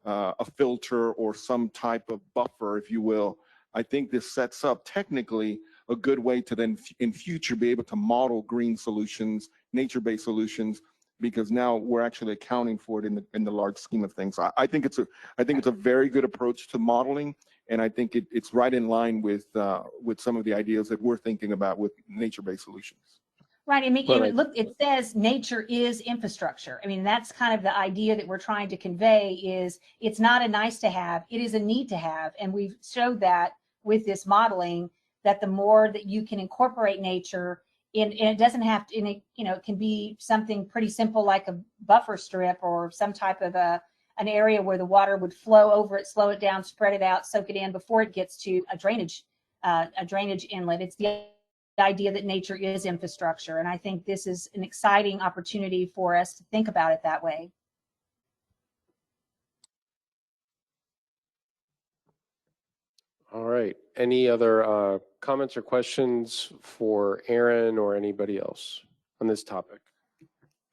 a filter or some type of buffer, if you will. I think this sets up technically a good way to then in future be able to model green solutions, nature-based solutions, because now we're actually accounting for it in the large scheme of things. I think it's a very good approach to modeling, and I think it's right in line with some of the ideas that we're thinking about with nature-based solutions.
Right. I mean, look, it says nature is infrastructure. I mean, that's kind of the idea that we're trying to convey, is it's not a nice to have, it is a need to have. And we've showed that with this modeling, that the more that you can incorporate nature in, and it doesn't have to, it can be something pretty simple like a buffer strip or some type of an area where the water would flow over it, slow it down, spread it out, soak it in before it gets to a drainage inlet. It's the idea that nature is infrastructure. And I think this is an exciting opportunity for us to think about it that way.
All right. Any other comments or questions for Aaron or anybody else on this topic?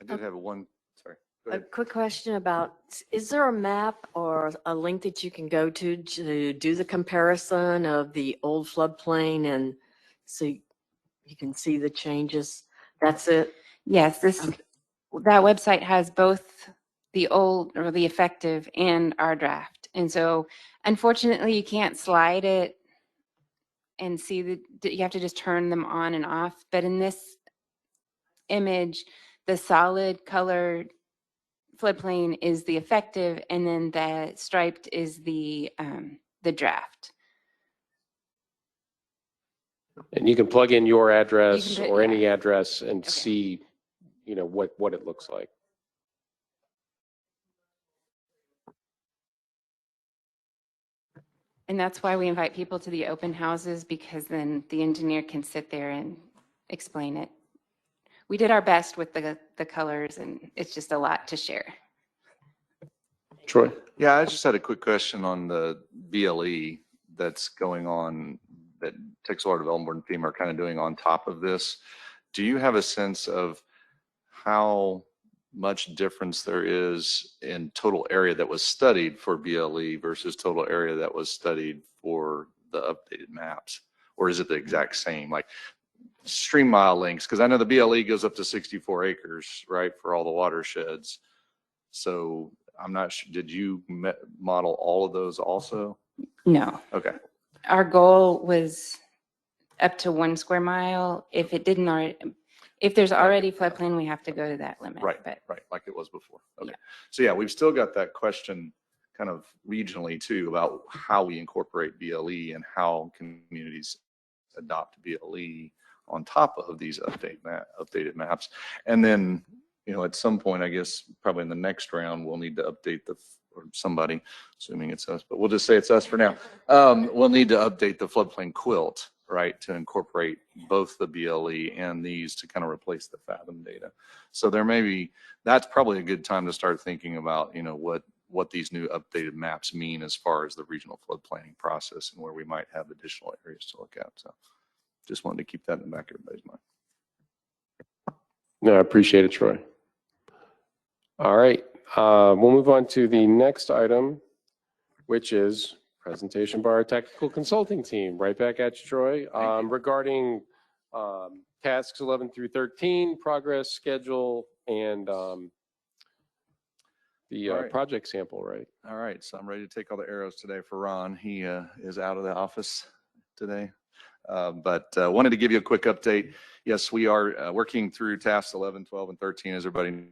I did have one, sorry. Go
A
ahead.
quick question about, is there a map or a link that you can go to do the comparison of the old floodplain, and so you can see the changes? That's it?
Yes, that website has both the old or the effective and our draft. And so unfortunately you can't slide it and see you have to just turn them on and off. But in this image, the solid colored floodplain is the effective, and then the striped is the draft.
And you can plug in your address
You can put-
or
yeah.
any address and
Okay.
see, what it looks like.
And that's why we invite people to the open houses, because then the engineer can sit there and explain it. We did our best with the colors, and it's just a lot to share.
Troy?
Yeah, I just had a quick question on the BLE that's going on, that Texas Water Development Board and FEMA are kind of doing on top of this. Do you have a sense of how much difference there is in total area that was studied for BLE versus total area that was studied for the updated maps? Or is it the exact same? Like stream mile lengths, because I know the BLE goes up to 64 acres, right, for all the watersheds. So I'm not sure, did you model all of those also?
No.
Okay.
Our goal was up to 1 square mile. If it didn't already, if there's already floodplain, we have to go to that limit.
Right,
but
right, like it was before. Okay.
Yeah.
So yeah, we've still got that question kind of regionally too, about how we incorporate BLE and how communities adopt BLE on top of these updated maps. And then, at some point, I guess probably in the next round, we'll need to update or somebody, assuming it's us, but we'll just say it's us for now. We'll need to update the floodplain quilt, right, to incorporate both the BLE and these to kind of replace the Fathom data. So there may be, that's probably a good time to start thinking about, you know, what these new updated maps mean as far as the regional flood planning process and where we might have additional areas to look at. So just wanted to keep that in the back of everybody's mind.
No, I appreciate it, Troy. All right, we'll move on to the next item, which is presentation by our technical consulting team. Right back at you, Troy, regarding tasks 11 through 13, progress, schedule, and the
All right.
project sample, right?
All right, so I'm ready to take all the arrows today for Ron. He is out of the office today, but wanted to give you a quick update. Yes, we are working through tasks 11, 12, and 13, as everybody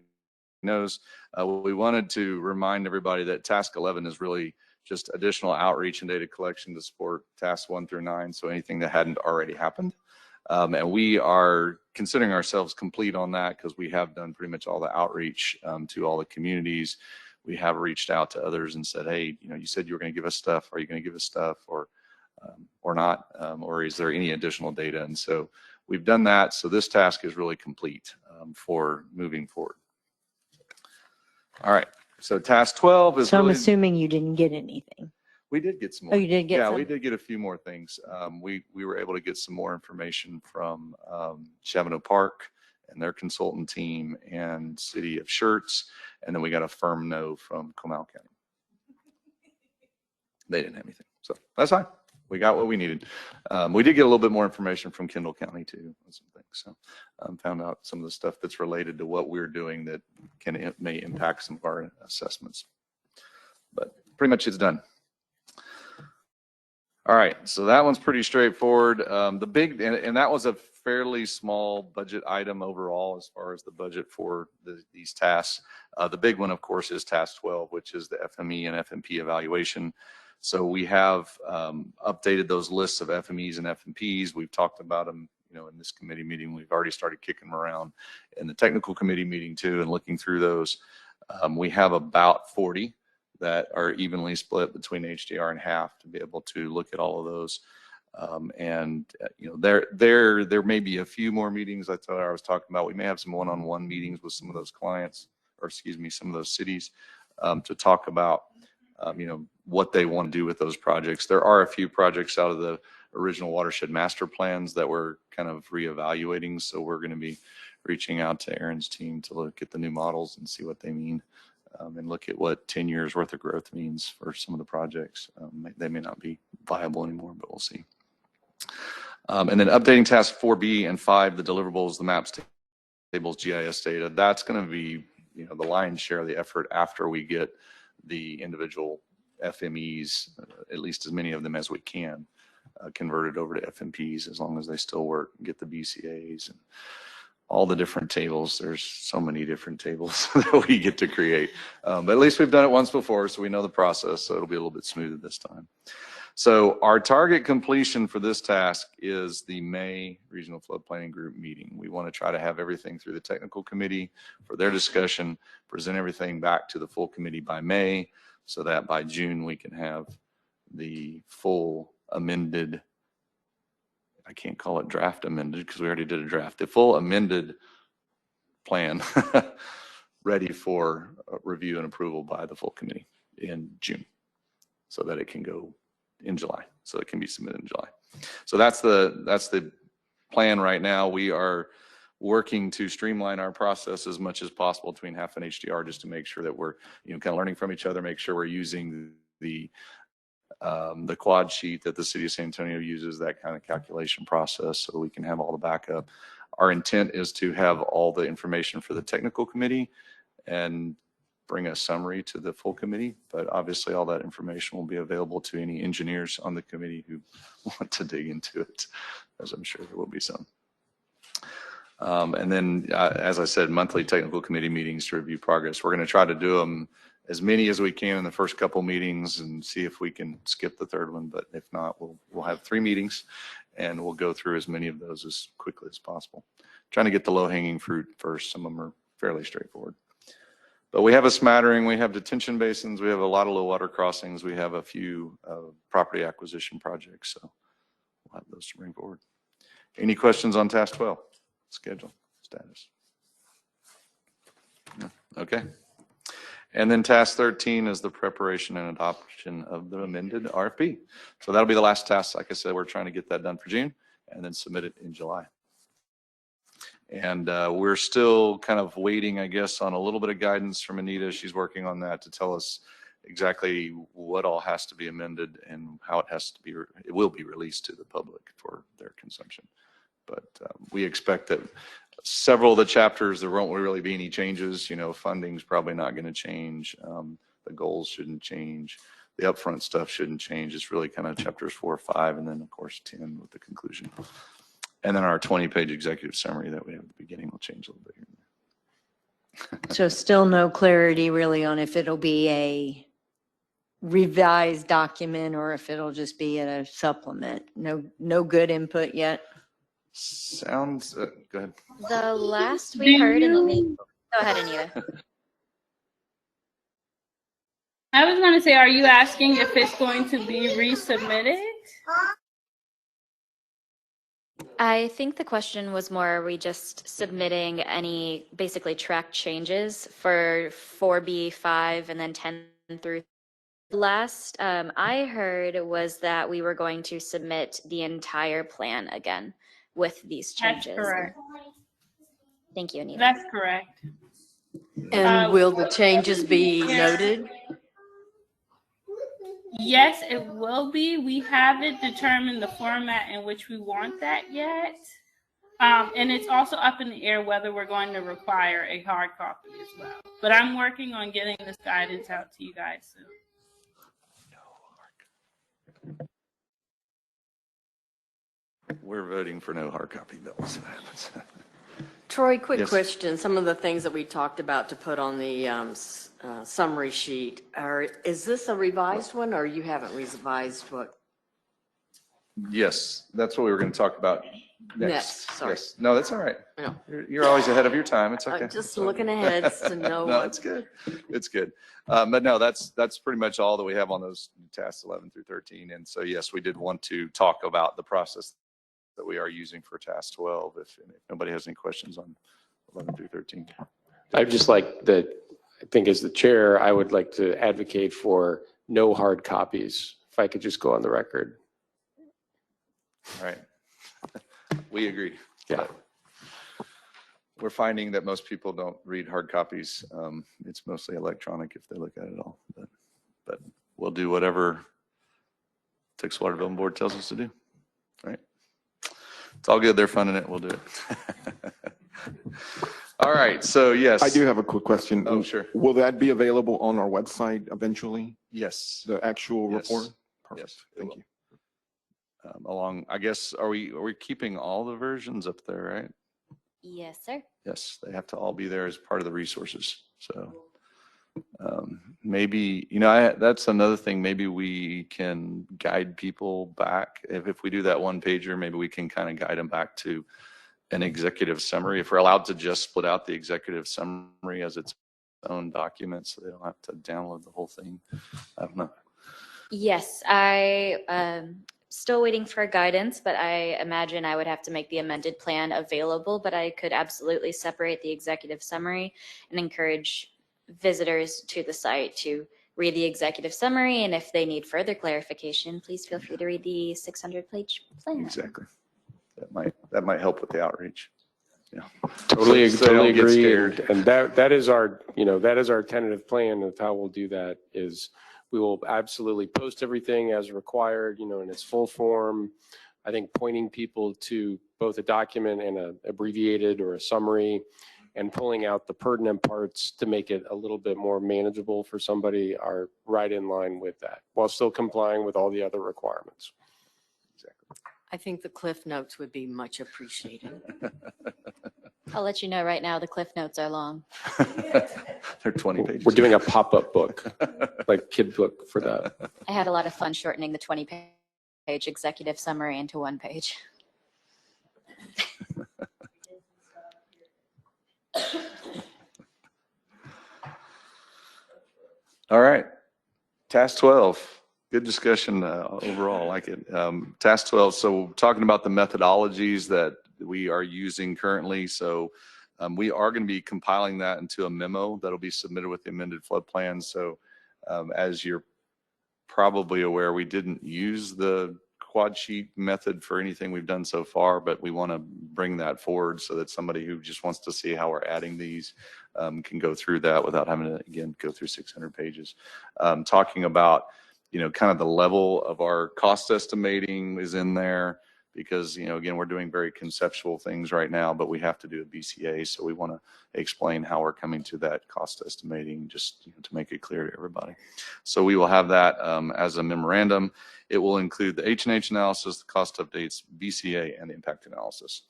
knows. We wanted to remind everybody that task 11 is really just additional outreach and data collection to support tasks 1 through 9, so anything that hadn't already happened. And we are considering ourselves complete on that because we have done pretty much all the outreach to all the communities. We have reached out to others and said, hey, you know, you said you were going to give us stuff. Are you going to give us stuff or not? Or is there any additional data? And so we've done that. So this task is really complete for moving forward. All right. So task 12 is
So I'm
really,
assuming you didn't get anything.
we did get some more.
Oh, you did get
Yeah,
some?
we did get a few more things. We were able to get some more information from Chavano Park and their consultant team and City of Schertz. And then we got a firm no from Comal County. They didn't have anything. So that's fine. We got what we needed. We did get a little bit more information from Kendall County too, on some things. So found out some of the stuff that's related to what we're doing that may impact some of our assessments. But pretty much it's done. All right, so that one's pretty straightforward. The big, and that was a fairly small budget item overall as far as the budget for these tasks. The big one, of course, is task 12, which is the FME and FMP evaluation. So we have updated those lists of FMEs and FMPs. We've talked about them, you know, in this committee meeting. We've already started kicking them around in the technical committee meeting too, and looking through those. We have about 40 that are evenly split between HDR and HAF to be able to look at all of those. You know, there may be a few more meetings. I was talking about. We may have some one-on-one meetings with some of those clients, or excuse me, some of those cities, to talk about you know, what they want to do with those projects. There are a few projects out of the original watershed master plans that we're kind of reevaluating. So we're going to be reaching out to Aaron's team to look at the new models and see what they mean, and look at what 10 years worth of growth means for some of the projects. They may not be viable anymore, but we'll see. And then updating task 4B and 5, the deliverables, the maps, tables, GIS data. That's going to be, you know, the lion's share of the effort after we get the individual FMEs, at least as many of them as we can, converted over to FMPs, as long as they still work, get the BCAs and all the different tables. There's so many different tables that we get to create. But at least we've done it once before, so we know the process, so it'll be a little bit smoother this time. So our target completion for this task is the May Regional Flood Planning Group meeting. We want to try to have everything through the technical committee for their discussion, present everything back to the full committee by May, so that by June we can have the full amended, I can't call it draft amended because we already did a draft, the full amended plan ready for review and approval by the full committee in June, so that it can go in July, so it can be submitted in July. So that's the plan right now. We are working to streamline our process as much as possible between HAF and HDR, just to make sure that we're, you know, kind of learning from each other, make sure we're using the quad sheet that the city of San Antonio uses, that kind of calculation process, so we can have all the backup. Our intent is to have all the information for the technical committee and bring a summary to the full committee, but obviously all that information will be available to any engineers on the committee who want to dig into it, as I'm sure there will be some. And then, as I said, monthly technical committee meetings to review progress. We're going to try to do them as many as we can in the first couple meetings and see if we can skip the third one, but if not, we'll have 3 meetings and we'll go through as many of those as quickly as possible. Trying to get the low-hanging fruit first. Some of them are fairly straightforward. But we have a smattering, we have detention basins, we have a lot of low water crossings, we have a few property acquisition projects, so we'll have those to bring forward. Any questions on task 12, schedule, status? No? Okay. And then task 13 is the preparation and adoption of the amended RFP. So that'll be the last task. Like I said, we're trying to get that done for June and then submit it in July. And we're still kind of waiting, I guess, on a little bit of guidance from Anita. She's working on that to tell us exactly what all has to be amended and how it has to be, it will be released to the public for their consumption. But we expect that several of the chapters, there won't really be any changes. You know, funding's probably not going to change. The goals shouldn't change. The upfront stuff shouldn't change. It's really kind of chapters 4 or 5, and then of course 10 with the conclusion. And then our 20-page executive summary that we have at the beginning will change a little bit here.
So still no clarity really on if it'll be a revised document or if it'll just be a supplement. No good input yet.
Sounds, go ahead.
The last we heard in the go ahead, Anita.
I was going to say, are you asking if it's going to be resubmitted?
I think the question was more, are we just submitting any basically track changes for 4B, 5, and then 10 through last I heard was that we were going to submit the entire plan again with these changes.
That's correct.
Thank you, Anita.
That's correct.
And will the changes be noted?
Yes, it will be. We haven't determined the format in which we want that yet. And it's also up in the air whether we're going to require a hard copy as well. But I'm working on getting this guidance out to you guys soon.
We're voting for no hard copy bills.
Troy, quick
Yes.
question. Some of the things that we talked about to put on the summary sheet, is this a revised one or you haven't revised what?
Yes, that's what we were going to talk about next.
Sorry.
Yes. No, that's all right.
No.
You're always ahead of your time. It's okay.
I'm just looking ahead to know.
No, it's good. It's good. But no, that's pretty much all that we have on those tasks 11 through 13. And so, yes, we did want to talk about the process that we are using for task 12. If nobody has any questions on 11 through 13.
I'd just like that, I think as the chair, I would like to advocate for no hard copies. If I could just go on the record.
All right. We agree.
Yeah.
We're finding that most people don't read hard copies. It's mostly electronic if they look at it all. But we'll do whatever Texas Water Development Board tells us to do. All right. It's all good. They're funding it. We'll do it. All right. So yes.
I do have a quick question.
Oh, sure.
Will that be available on our website eventually?
Yes.
The actual
Yes.
report? Perfect.
Yes, it
Thank
will.
you.
I guess, are we keeping all the versions up there, right?
Yes, sir.
Yes, they have to all be there as part of the resources. So maybe, that's another thing. Maybe we can guide people back. If we do that one pager, maybe we can kind of guide them back to an executive summary. If we're allowed to just split out the executive summary as its own document so they don't have to download the whole thing. I don't know.
Yes, I still waiting for guidance, but I imagine I would have to make the amended plan available, but I could absolutely separate the executive summary and encourage visitors to the site to read the executive summary. And if they need further clarification, please feel free to read the 600-page plan.
Exactly. That might help with the outreach. Yeah.
Totally,
So they don't
totally
get
agree.
scared.
And that is our, that is our tentative plan of how we'll do that is we will absolutely post everything as required, in its full form. I think pointing people to both a document and an abbreviated or a summary and pulling out the pertinent parts to make it a little bit more manageable for somebody are right in line with that while still complying with all the other requirements.
Exactly.
I think the Cliff Notes would be much appreciated.
I'll let you know right now, the Cliff Notes are long.
They're 20 pages.
We're doing a pop-up book, like kid book for that.
I had a lot of fun shortening the 20-page executive summary into one page.
All right. Task 12. Good discussion overall. I like it. Task 12. So talking about the methodologies that we are using currently. So we are going to be compiling that into a memo that'll be submitted with the amended flood plan. So as you're probably aware, we didn't use the quad sheet method for anything we've done so far, but we want to bring that forward so that somebody who just wants to see how we're adding these can go through that without having to, again, go through 600 pages. Talking about, kind of the level of our cost estimating is in there because, again, we're doing very conceptual things right now, but we have to do a BCA. So we want to explain how we're coming to that cost estimating just to make it clear to everybody. So we will have that as a memorandum. It will include the H&H analysis, the cost updates, BCA, and the impact analysis.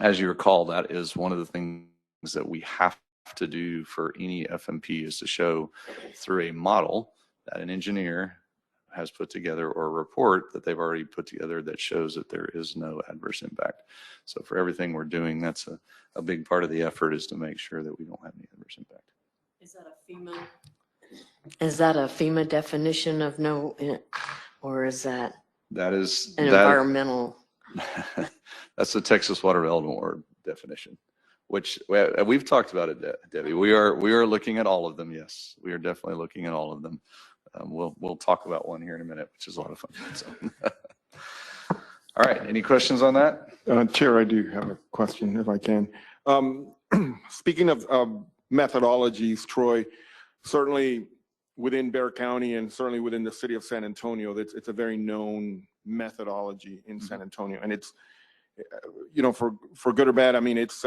As you recall, that is one of the things that we have to do for any FMP is to show through a model that an engineer has put together or a report that they've already put together that shows that there is no adverse impact. So for everything we're doing, that's a big part of the effort is to make sure that we don't have any adverse impact.
Is that a FEMA? Is that a FEMA definition of no, or is that
That is
an environmental?
That's the Texas Water Development Board definition, which we've talked about it, Debbie. We are looking at all of them. Yes, we are definitely looking at all of them. We'll talk about one here in a minute, which is a lot of fun. So. All right, any questions on that?
Chair, I do have a question if I can. Speaking of methodologies, Troy, certainly within Bexar County and certainly within the city of San Antonio, it's a very known methodology in San Antonio. And it's, for good or bad, I mean, it's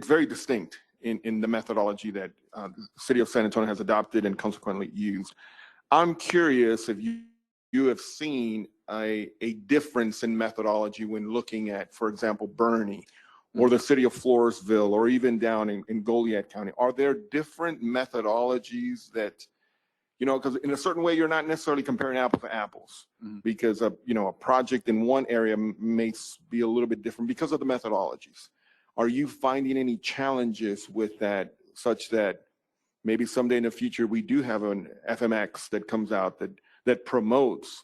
very distinct in the methodology that the city of San Antonio has adopted and consequently used. I'm curious if you have seen a difference in methodology when looking at, for example, Bernie or the city of Floresville or even down in Goliad County. Are there different methodologies that, because in a certain way, you're not necessarily comparing apples to apples because, a project in one area may be a little bit different because of the methodologies. Are you finding any challenges with that such that maybe someday in the future we do have an FMX that comes out that promotes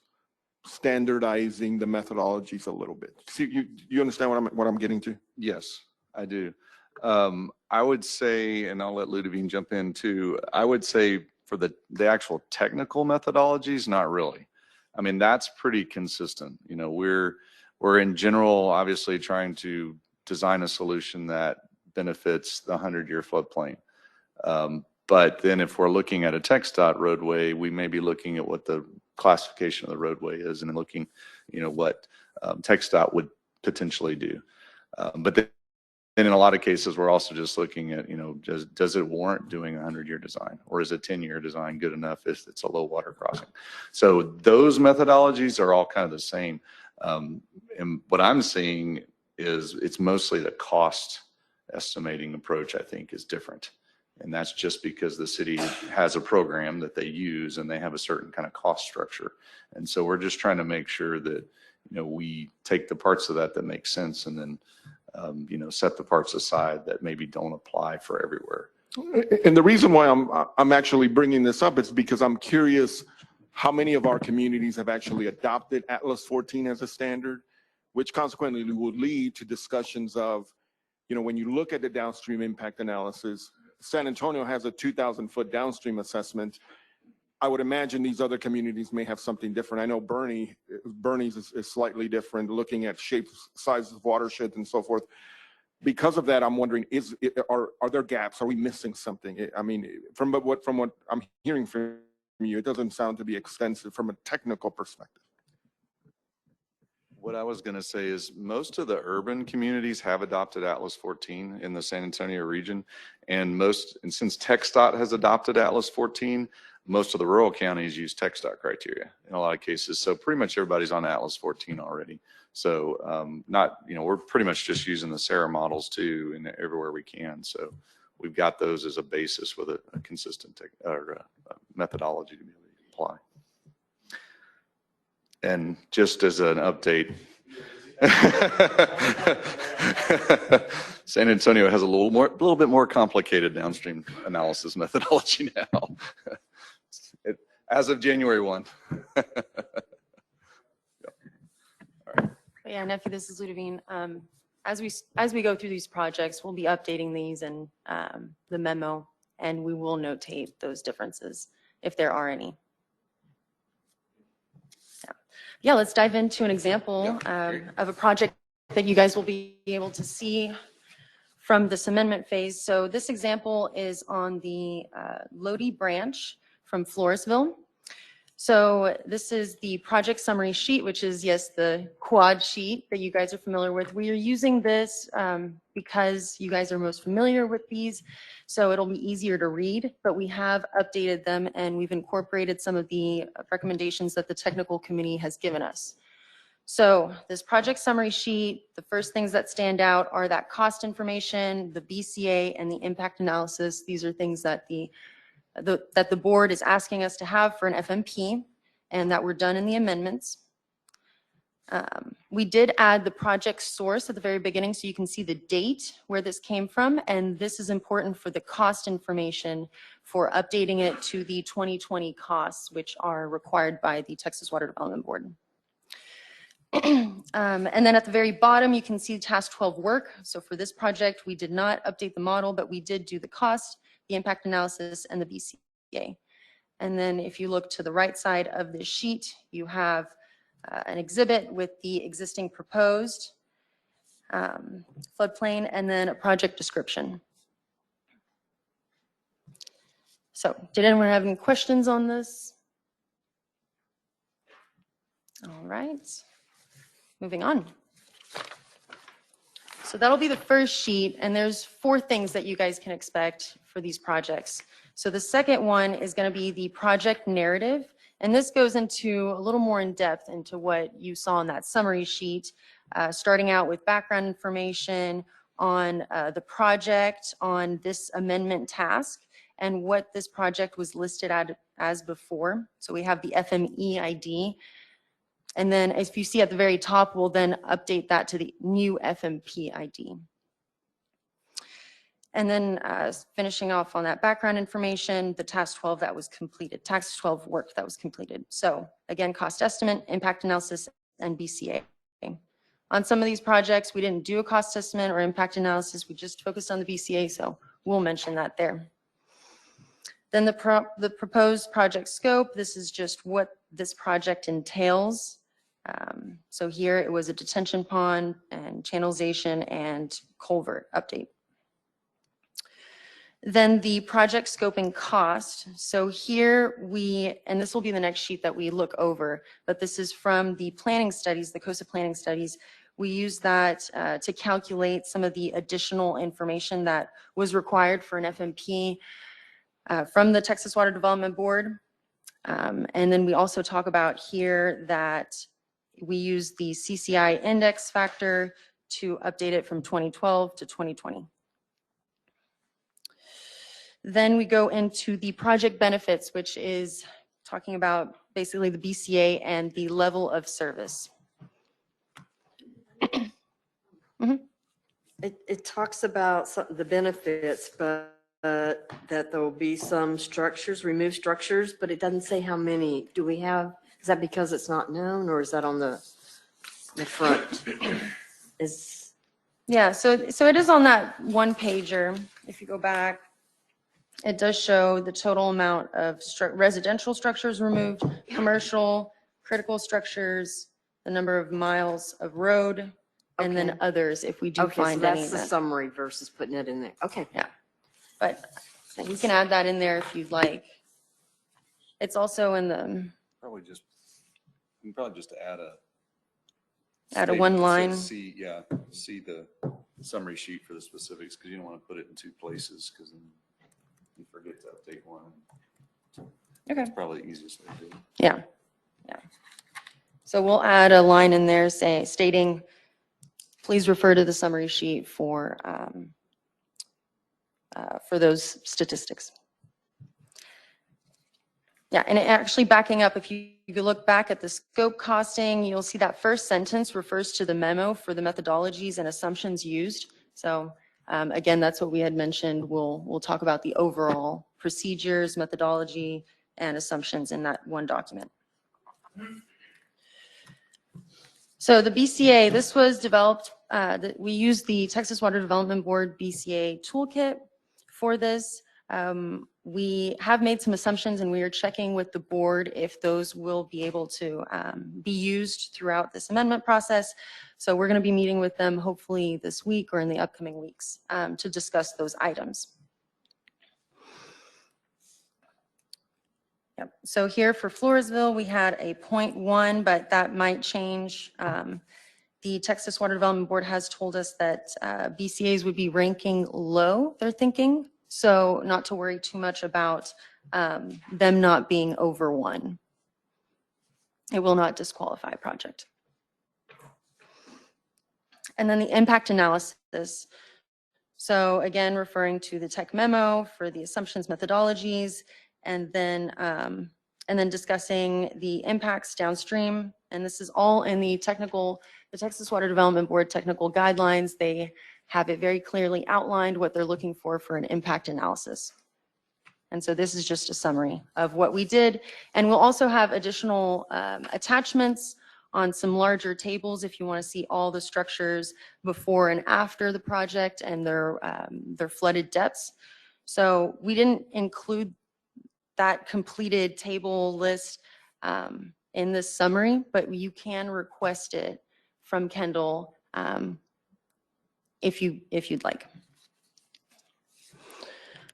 standardizing the methodologies a little bit? See, you understand what I'm getting to?
Yes, I do. I would say, and I'll let Ludovine jump in too. I would say for the actual technical methodologies, not really. I mean, that's pretty consistent. We're in general, obviously trying to design a solution that benefits the 100-year floodplain. But then if we're looking at a TxDOT roadway, we may be looking at what the classification of the roadway is and looking, what TxDOT would potentially do. But then in a lot of cases, we're also just looking at, does it warrant doing a 100-year design, or is a 10-year design good enough if it's a low water crossing? So those methodologies are all kind of the same. And what I'm seeing is it's mostly the cost estimating approach, I think, is different. And that's just because the city has a program that they use and they have a certain kind of cost structure. And so we're just trying to make sure that, we take the parts of that make sense and then, set the parts aside that maybe don't apply for everywhere.
And the reason why I'm actually bringing this up is because I'm curious how many of our communities have actually adopted Atlas 14 as a standard, which consequently would lead to discussions of, when you look at the downstream impact analysis, San Antonio has a 2,000-foot downstream assessment. I would imagine these other communities may have something different. I know Bernie's is slightly different, looking at shapes, sizes of watersheds and so forth. Because of that, I'm wondering, are there gaps? Are we missing something? I mean, from what I'm hearing from you, it doesn't sound to be extensive from a technical perspective.
What I was going to say is most of the urban communities have adopted Atlas 14 in the San Antonio region. And since TxDOT has adopted Atlas 14, most of the rural counties use TxDOT criteria in a lot of cases. So pretty much everybody's on Atlas 14 already. So we're pretty much just using the SARA models too, and everywhere we can. So we've got those as a basis with a consistent methodology to be able to apply. And just as an update, San Antonio has a little bit more complicated downstream analysis methodology now. As of January 1.
Yeah, nephew, this is Ludovine. As we go through these projects, we'll be updating these and the memo, and we will notate those differences if there are any. Yeah, let's dive into an example of a project that you guys will be able to see from this amendment phase. So this example is on the Lodi branch from Floresville. So this is the project summary sheet, which is, yes, the quad sheet that you guys are familiar with. We are using this because you guys are most familiar with these, so it'll be easier to read, but we have updated them and we've incorporated some of the recommendations that the technical committee has given us. So this project summary sheet, the first things that stand out are that cost information, the BCA, and the impact analysis. These are things that the board is asking us to have for an FMP and that were done in the amendments. We did add the project source at the very beginning so you can see the date where this came from, and this is important for the cost information for updating it to the 2020 costs, which are required by the Texas Water Development Board. And then at the very bottom, you can see task 12 work. So for this project, we did not update the model, but we did do the cost, the impact analysis, and the BCA. And then if you look to the right side of this sheet, you have an exhibit with the existing proposed floodplain and then a project description. So did anyone have any questions on this? All right, moving on. So that'll be the first sheet, and there's 4 things that you guys can expect for these projects. So the second one is going to be the project narrative, and this goes into a little more in depth into what you saw on that summary sheet, starting out with background information on the project, on this amendment task, and what this project was listed as before. So we have the FME ID. And then if you see at the very top, we'll then update that to the new FMP ID. And then finishing off on that background information, the task 12 that was completed, task 12 work that was completed. So again, cost estimate, impact analysis, and BCA. On some of these projects, we didn't do a cost estimate or impact analysis. We just focused on the BCA, so we'll mention that there. Then the proposed project scope, this is just what this project entails. So here it was a detention pond and channelization and culvert update. Then the project scoping cost. So here and this will be the next sheet that we look over, but this is from the planning studies, the COSA planning studies. We use that to calculate some of the additional information that was required for an FMP from the Texas Water Development Board. And then we also talk about here that we use the CCI index factor to update it from 2012 to 2020. Then we go into the project benefits, which is talking about basically the BCA and the level of service.
It talks about the benefits, but that there will be some structures, remove structures, but it doesn't say how many. Do we have, is that because it's not known, or is that on the front?
Yeah, so it is on that one pager. If you go back, it does show the total amount of residential structures removed, commercial, critical structures, the number of miles of road, and then others if we do find any.
That's the summary versus putting it in there. Okay.
Yeah, but we can add that in there if you'd like. It's also in the.
Probably just, you can probably just add a.
Add a one line.
See the summary sheet for the specifics, because you don't want to put it in 2 places, because then you forget to update one.
Okay.
It's probably the easiest way to do it.
Yeah. So we'll add a line in there stating, please refer to the summary sheet for those statistics. Yeah, and actually backing up, if you look back at the scope costing, you'll see that first sentence refers to the memo for the methodologies and assumptions used. So again, that's what we had mentioned. We'll talk about the overall procedures, methodology, and assumptions in that one document. So the BCA, this was developed, we used the Texas Water Development Board BCA toolkit for this. We have made some assumptions and we are checking with the board if those will be able to be used throughout this amendment process. So we're going to be meeting with them hopefully this week or in the upcoming weeks to discuss those items. Yep. So here for Floresville, we had a 0.1, but that might change. The Texas Water Development Board has told us that BCAs would be ranking low, they're thinking. So not to worry too much about them not being over 1. It will not disqualify a project. And then the impact analysis. So again, referring to the tech memo for the assumptions methodologies, and then discussing the impacts downstream. And this is all in the Texas Water Development Board technical guidelines. They have it very clearly outlined what they're looking for an impact analysis. And so this is just a summary of what we did. And we'll also have additional attachments on some larger tables if you want to see all the structures before and after the project and their flooded depths. So we didn't include that completed table list in this summary, but you can request it from Kendall if you'd like.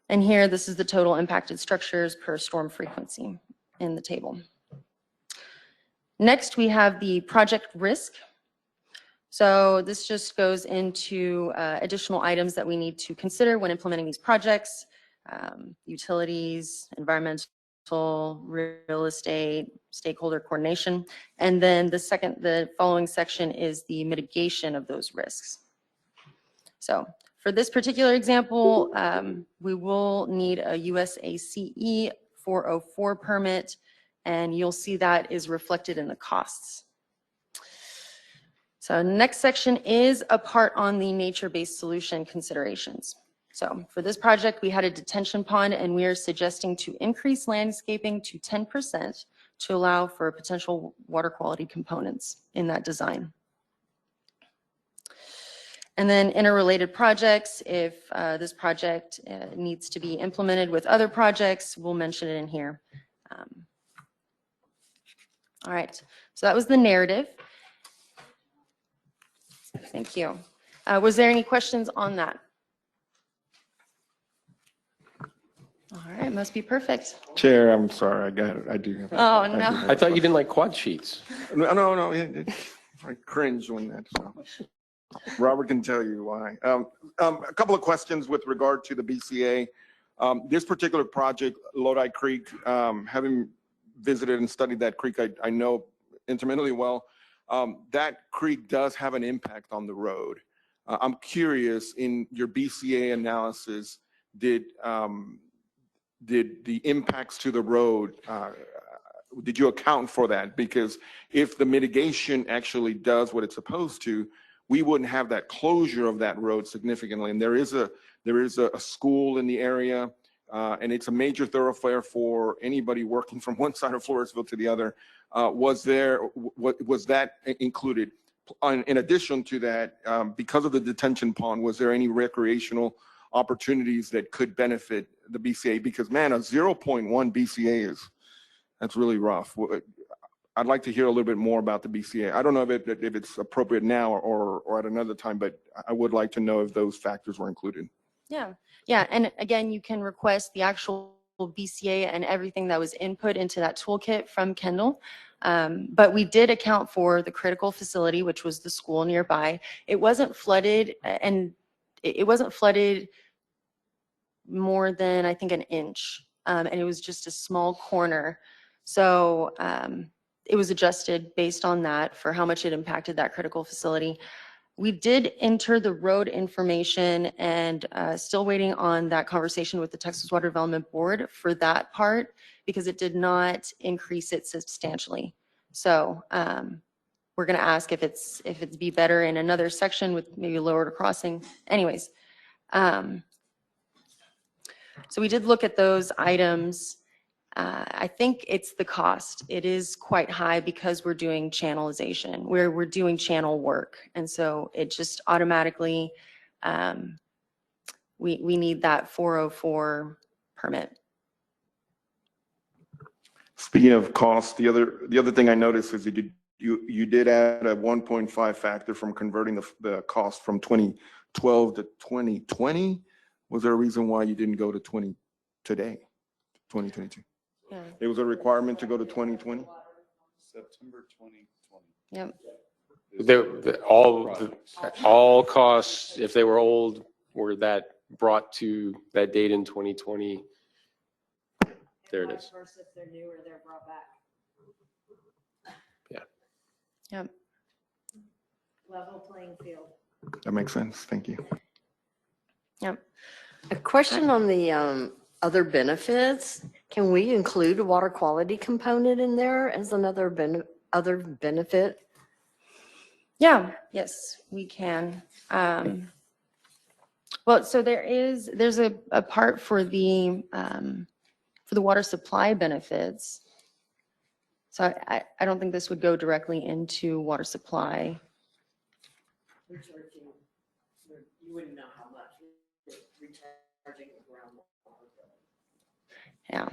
And here, this is the total impacted structures per storm frequency in the table. Next, we have the project risk. So this just goes into additional items that we need to consider when implementing these projects. Utilities, environmental, real estate, stakeholder coordination. And then the following section is the mitigation of those risks. So for this particular example, we will need a USACE 404 permit, and you'll see that is reflected in the costs. So next section is a part on the nature-based solution considerations. So for this project, we had a detention pond, and we are suggesting to increase landscaping to 10% to allow for potential water quality components in that design. And then interrelated projects, if this project needs to be implemented with other projects, we'll mention it in here. All right, so that was the narrative. Thank you. Was there any questions on that? All right, must be perfect.
Chair, I'm sorry, I got it. I do have.
Oh, no.
I thought you didn't like quad sheets.
No. I cringe when that. So. Robert can tell you why. A couple of questions with regard to the BCA. This particular project, Lodi Creek, having visited and studied that creek, I know intimately well. That creek does have an impact on the road. I'm curious, in your BCA analysis, did the impacts to the road, did you account for that? Because if the mitigation actually does what it's supposed to, we wouldn't have that closure of that road significantly. And there is a school in the area, and it's a major thoroughfare for anybody working from one side of Floresville to the other. Was that included? In addition to that, because of the detention pond, was there any recreational opportunities that could benefit the BCA? Because man, a 0.1 BCA that's really rough. I'd like to hear a little bit more about the BCA. I don't know if it's appropriate now or at another time, but I would like to know if those factors were included.
Yeah. And again, you can request the actual BCA and everything that was input into that toolkit from Kendall. But we did account for the critical facility, which was the school nearby. It wasn't flooded, and it wasn't flooded more than, I think, an inch. And it was just a small corner. So it was adjusted based on that for how much it impacted that critical facility. We did enter the road information, and still waiting on that conversation with the Texas Water Development Board for that part, because it did not increase it substantially. So we're going to ask if it'd be better in another section with maybe lowered crossing. Anyways, so we did look at those items. I think it's the cost. It is quite high because we're doing channelization, we're doing channel work. And so it just automatically, we need that 404 permit.
Speaking of cost, the other thing I noticed is that you did add a 1.5 factor from converting the cost from 2012 to 2020. Was there a reason why you didn't go to 2022?
Yeah.
It was a requirement to go to 2020?
September 2020.
Yep.
All costs, if they were old, were that brought to that date in 2020. There it is.
If they're newer, they're brought back.
Yeah.
Yep.
Level playing field.
That makes sense. Thank you.
Yep.
A question on the other benefits. Can we include a water quality component in there as another other benefit?
Yeah, yes, we can. Well, so there's a part for the water supply benefits. So I don't think this would go directly into water supply.
You wouldn't know how much recharging the ground.
Yeah.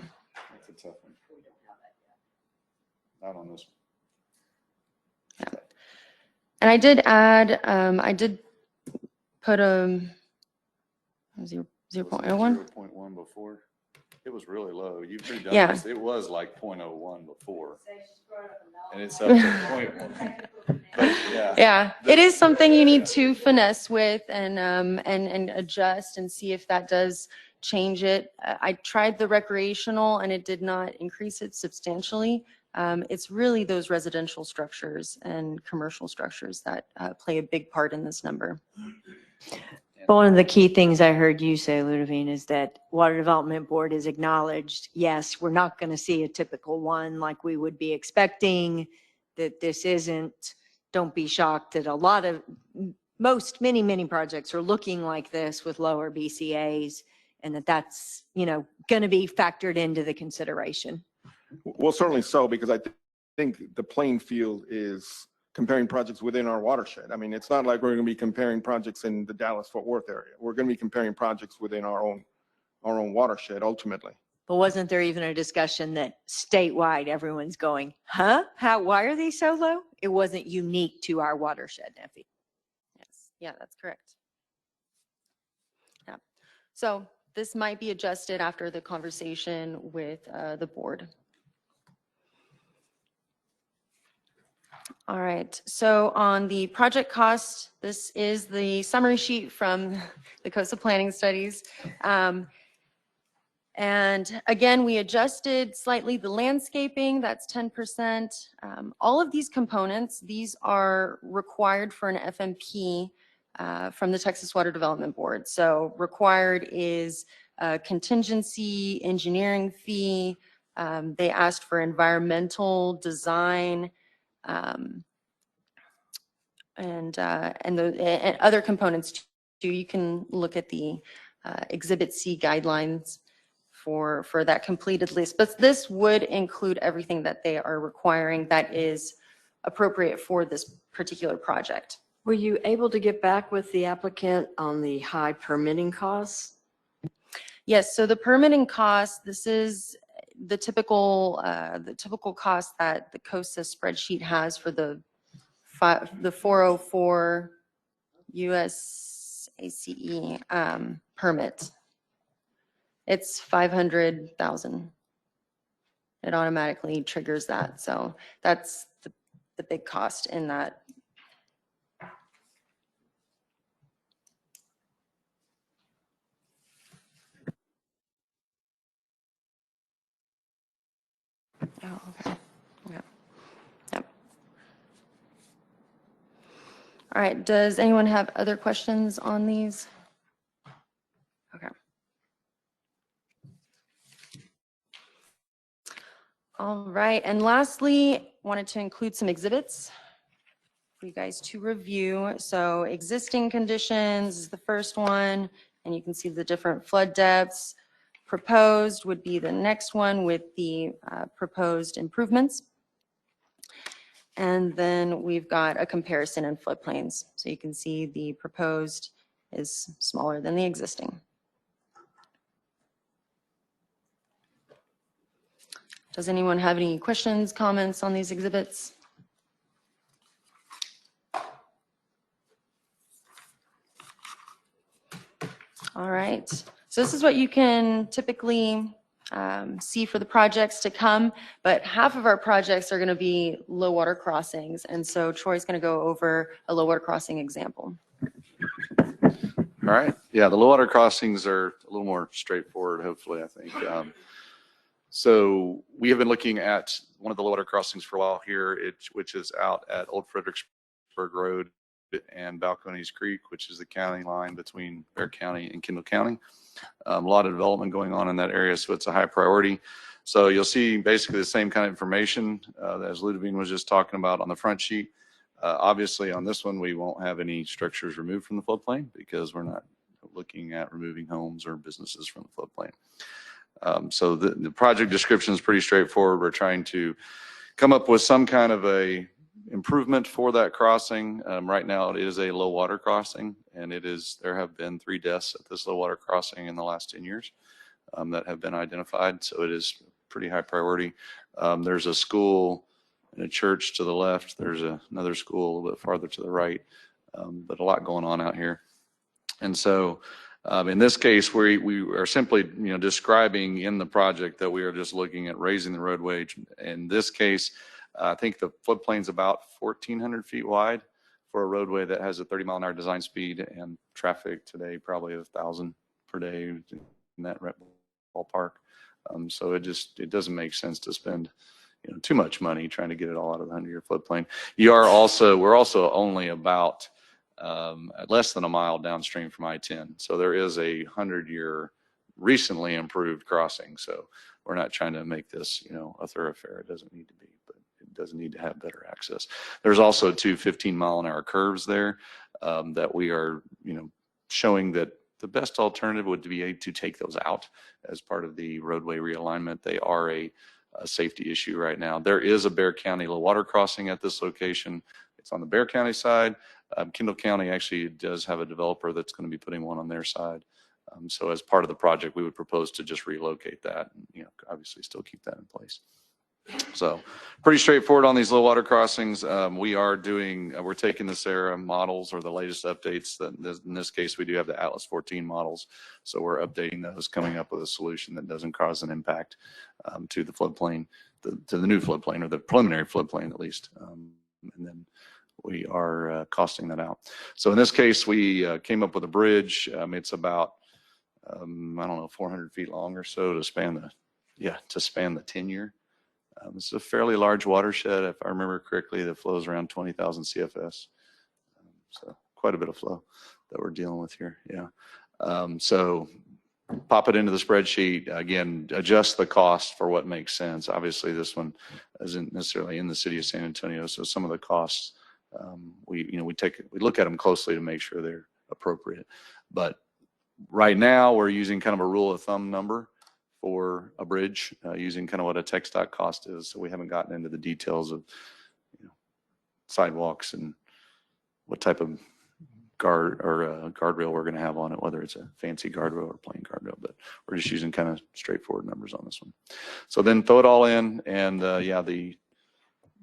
That's a tough one. Not on this one.
Yeah. And I did add, I did put a 0.01.
0.1 before. It was really low. You've redone
Yeah.
this. It was like 0.01 before. And it's up to 0.1. But yeah.
Yeah, it is something you need to finesse with and adjust and see if that does change it. I tried the recreational and it did not increase it substantially. It's really those residential structures and commercial structures that play a big part in this number.
But one of the key things I heard you say, Ludovine, is that Water Development Board is acknowledged. Yes, we're not going to see a typical one like we would be expecting, that this isn't, don't be shocked that a lot of, many projects are looking like this with lower BCAs, and that's, going to be factored into the consideration.
Well, certainly so, because I think the playing field is comparing projects within our watershed. I mean, it's not like we're going to be comparing projects in the Dallas-Fort Worth area. We're going to be comparing projects within our own watershed ultimately.
But wasn't there even a discussion that statewide everyone's going, huh? Why are these so low? It wasn't unique to our watershed, Neffy.
Yes, yeah, that's correct. Yeah. So this might be adjusted after the conversation with the board. All right, so on the project cost, this is the summary sheet from the Coastal Planning Studies. And again, we adjusted slightly the landscaping, that's 10%. All of these components, these are required for an FMP from the Texas Water Development Board. So required is a contingency engineering fee. They asked for environmental design, and other components too. You can look at the Exhibit C guidelines for that completed list, but this would include everything that they are requiring that is appropriate for this particular project.
Were you able to get back with the applicant on the high permitting costs?
Yes, so the permitting cost, this is the typical cost that the COSA spreadsheet has for the 404 US ACE permit. It's 500,000. It automatically triggers that. So that's the big cost in that. Oh, okay. Yeah. Yep. All right. Does anyone have other questions on these? Okay. All right. And lastly, wanted to include some exhibits for you guys to review. So existing conditions is the first one, and you can see the different flood depths. proposed would be the next one with the proposed improvements. And then we've got a comparison in floodplains. So you can see the proposed is smaller than the existing. Does anyone have any questions, comments on these exhibits? All right, so this is what you can typically see for the projects to come, but half of our projects are going to be low water crossings. And so Troy's going to go over a low water crossing example.
All right. Yeah, the low water crossings are a little more straightforward, hopefully, I think. So we have been looking at one of the low water crossings for a while here, which is out at Old Fredericksburg Road and Balcones Creek, which is the county line between Bexar County and Kendall County. A lot of development going on in that area, so it's a high priority. So you'll see basically the same kind of information as Ludovine was just talking about on the front sheet. Obviously, on this one, we won't have any structures removed from the floodplain because we're not looking at removing homes or businesses from the floodplain. So the project description is pretty straightforward. We're trying to come up with some kind of a improvement for that crossing. Right now, it is a low water crossing, and there have been 3 deaths at this low water crossing in the last 10 years that have been identified. So it is pretty high priority. There's a school and a church to the left. There's another school a little bit farther to the right, but a lot going on out here. And so in this case, we are simply, describing in the project that we are just looking at raising the roadway. In this case, I think the floodplain's about 1,400 feet wide for a roadway that has a 30-mile-an-hour design speed and traffic today probably 1,000 per day in that ballpark. So it doesn't make sense to spend too much money trying to get it all out of the 100-year floodplain. We're also only about less than a mile downstream from I-10. So there is a 100-year recently improved crossing. So we're not trying to make this, a thoroughfare. It doesn't need to be, but it doesn't need to have better access. There's also 2 15-mile-an-hour curves there that we are, showing that the best alternative would be to take those out as part of the roadway realignment. They are a safety issue right now. There is a Bexar County low water crossing at this location. It's on the Bexar County side. Kendall County actually does have a developer that's going to be putting one on their side. So as part of the project, we would propose to just relocate that and, obviously still keep that in place. So pretty straightforward on these low water crossings. We're taking the SARA models or the latest updates. In this case, we do have the Atlas 14 models. So we're updating those, coming up with a solution that doesn't cause an impact to the floodplain, to the new floodplain or the preliminary floodplain at least. And then we are costing that out. So in this case, we came up with a bridge. It's about, 400 feet long or so to span the 10-year. It's a fairly large watershed, if I remember correctly, that flows around 20,000 CFS. So quite a bit of flow that we're dealing with here. Yeah. So pop it into the spreadsheet. Again, adjust the cost for what makes sense. Obviously, this one isn't necessarily in the city of San Antonio, so some of the costs we look at them closely to make sure they're appropriate. But right now, we're using kind of a rule of thumb number for a bridge, using kind of what a TxDOT cost is. So we haven't gotten into the details of sidewalks and what type of guardrail we're going to have on it, whether it's a fancy guardrail or plain guardrail, but we're just using kind of straightforward numbers on this one. So then throw it all in, and the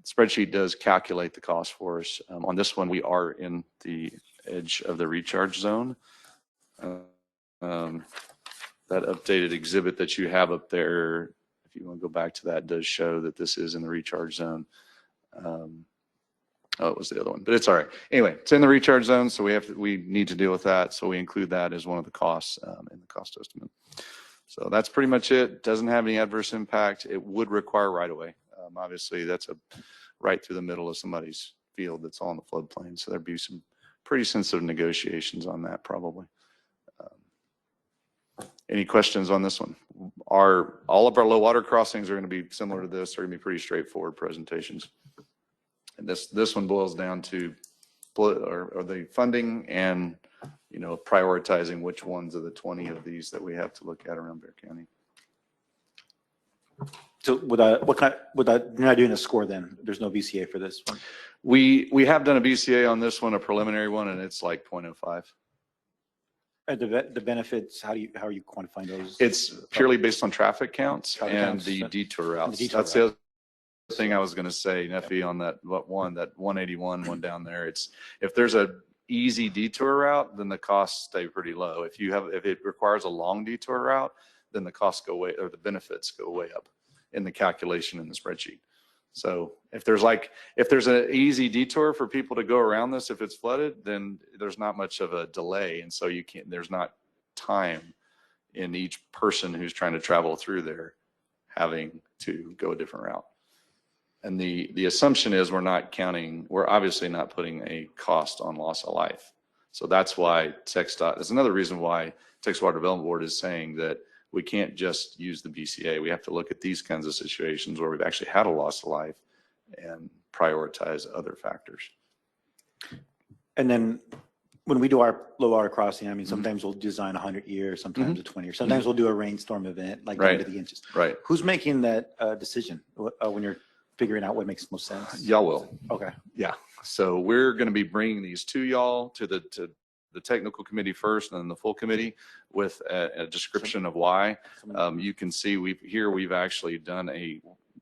spreadsheet does calculate the cost for us. On this one, we are in the edge of the recharge zone. That updated exhibit that you have up there, if you want to go back to that, does show that this is in the recharge zone. It was the other one, but it's all right. Anyway, it's in the recharge zone, so we need to deal with that. So we include that as one of the costs in the cost estimate. So that's pretty much it. Doesn't have any adverse impact. It would require right of way. Obviously, that's right through the middle of somebody's field that's on the floodplain. So there'd be some pretty sensitive negotiations on that probably. Any questions on this one? All of our low water crossings are going to be similar to this. They're going to be pretty straightforward presentations. And this one boils down to the funding and prioritizing which ones of the 20 of these that we have to look at around Bexar County.
So you're not doing a score then? There's no VCA for this one?
We have done a BCA on this one, a preliminary one, and it's like 0.05.
The benefits, how are you quantifying those?
It's purely based on traffic counts
Traffic
and
counts.
the detour routes.
detour
That's the other thing I was going to say, Neffy, on that 181 one down there. It's if there's a easy detour route, then the costs stay pretty low. If it requires a long detour route, then the costs go way, or the benefits go way up in the calculation in the spreadsheet. So if there's an easy detour for people to go around this, if it's flooded, then there's not much of a delay. And so there's not time in each person who's trying to travel through there having to go a different route. And the assumption is we're obviously not putting a cost on loss of life. So that's why that's another reason why Texas Water Development Board is saying that we can't just use the BCA. We have to look at these kinds of situations where we've actually had a loss of life and prioritize other factors.
And then when we do our low water crossing, I mean, sometimes we'll design 100-year, sometimes a 20-year, sometimes we'll do a rainstorm event, like down to the inches.
Right.
Who's making that decision when you're figuring out what makes most sense?
Y'all will.
Okay.
Yeah. So we're going to be bringing these to y'all, to the technical committee first, and then the full committee with a description of why. You can see we've actually done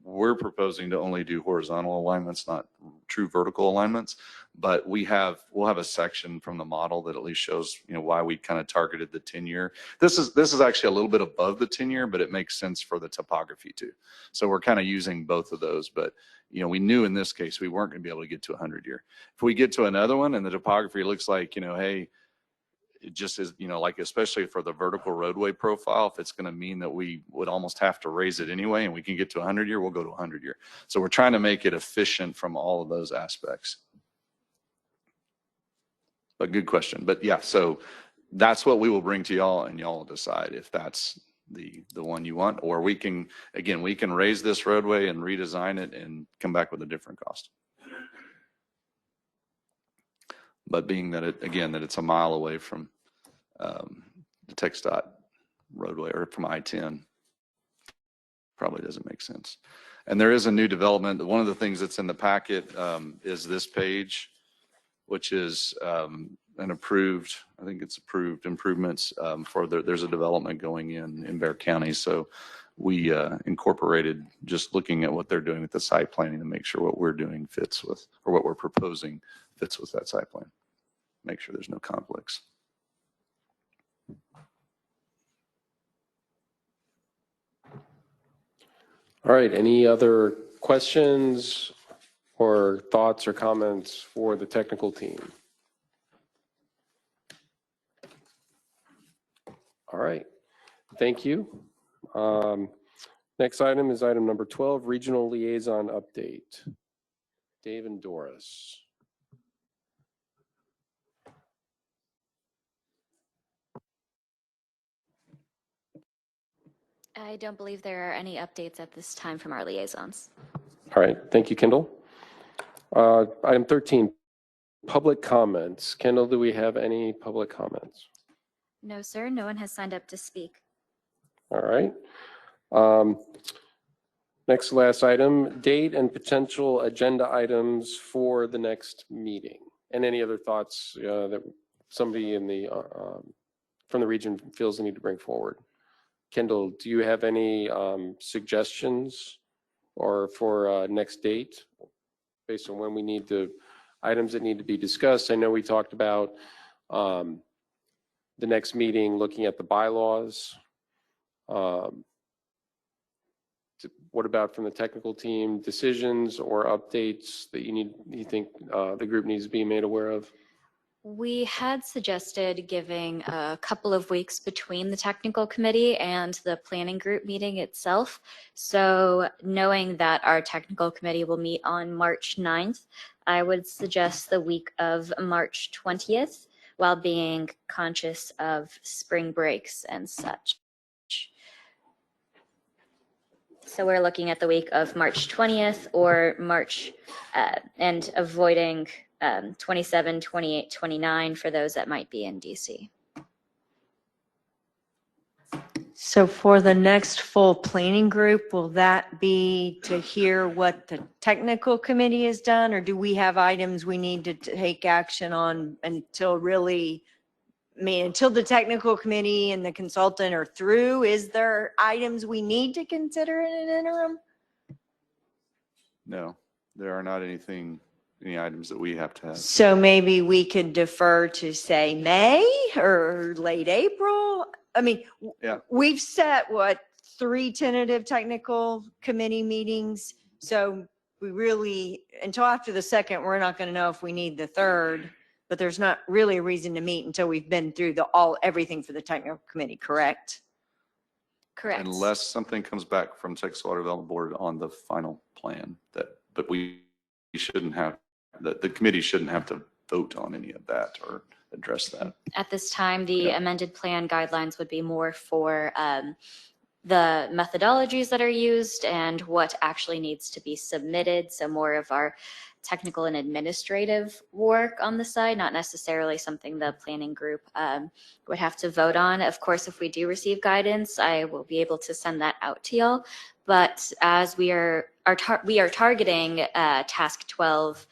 we're proposing to only do horizontal alignments, not true vertical alignments, but we'll have a section from the model that at least shows, why we kind of targeted the 10-year. This is actually a little bit above the 10-year, but it makes sense for the topography too. So we're kind of using both of those, but we knew in this case we weren't going to be able to get to 100-year. If we get to another one and the topography looks like, hey, it just is, like especially for the vertical roadway profile, if it's going to mean that we would almost have to raise it anyway and we can get to 100-year, we'll go to 100-year. So we're trying to make it efficient from all of those aspects. But good question. But yeah, so that's what we will bring to y'all, and y'all will decide if that's the one you want, or we can raise this roadway and redesign it and come back with a different cost. But being that it's a mile away from the TxDOT roadway or from I-10, probably doesn't make sense. And there is a new development. One of the things that's in the packet is this page, which is an approved, I think it's approved improvements there's a development going in Bexar County. So we incorporated just looking at what they're doing with the site planning to make sure what we're doing fits with, or what we're proposing fits with that site plan. Make sure there's no conflicts.
All right, any other questions or thoughts or comments for the technical team? All right, thank you. Next item is item number 12, Regional Liaison Update. Dave and Doris.
I don't believe there are any updates at this time from our liaisons.
All right, thank you, Kendall. Item 13, public comments. Kendall, do we have any public comments?
No, sir, no one has signed up to speak.
All right. Next last item, date and potential agenda items for the next meeting. And any other thoughts that somebody from the region feels the need to bring forward. Kendall, do you have any suggestions or for next date based on when we need items that need to be discussed? I know we talked about the next meeting looking at the bylaws. What about from the technical team, decisions or updates that you think the group needs to be made aware of?
We had suggested giving a couple of weeks between the technical committee and the planning group meeting itself. So knowing that our technical committee will meet on March 9th, I would suggest the week of March 20th while being conscious of spring breaks and such. So we're looking at the week of March 20th or March and avoiding 27, 28, 29 for those that might be in DC.
So for the next full planning group, will that be to hear what the technical committee has done? Or do we have items we need to take action on until really, I mean, until the technical committee and the consultant are through? Is there items we need to consider in an interim?
No, there are not any items that we have to have.
So maybe we could defer to say May or late April? I mean,
Yeah.
we've set what, 3 tentative technical committee meetings? So we really, until after the second, we're not going to know if we need the third, but there's not really a reason to meet until we've been through everything for the technical committee, correct?
Correct.
Unless something comes back from Texas Water Development Board on the final plan but we shouldn't have, the committee shouldn't have to vote on any of that or address that.
At this time, the amended plan guidelines would be more for the methodologies that are used and what actually needs to be submitted. So more of our technical and administrative work on the side, not necessarily something the planning group would have to vote on. Of course, if we do receive guidance, I will be able to send that out to y'all. But as we are targeting task 12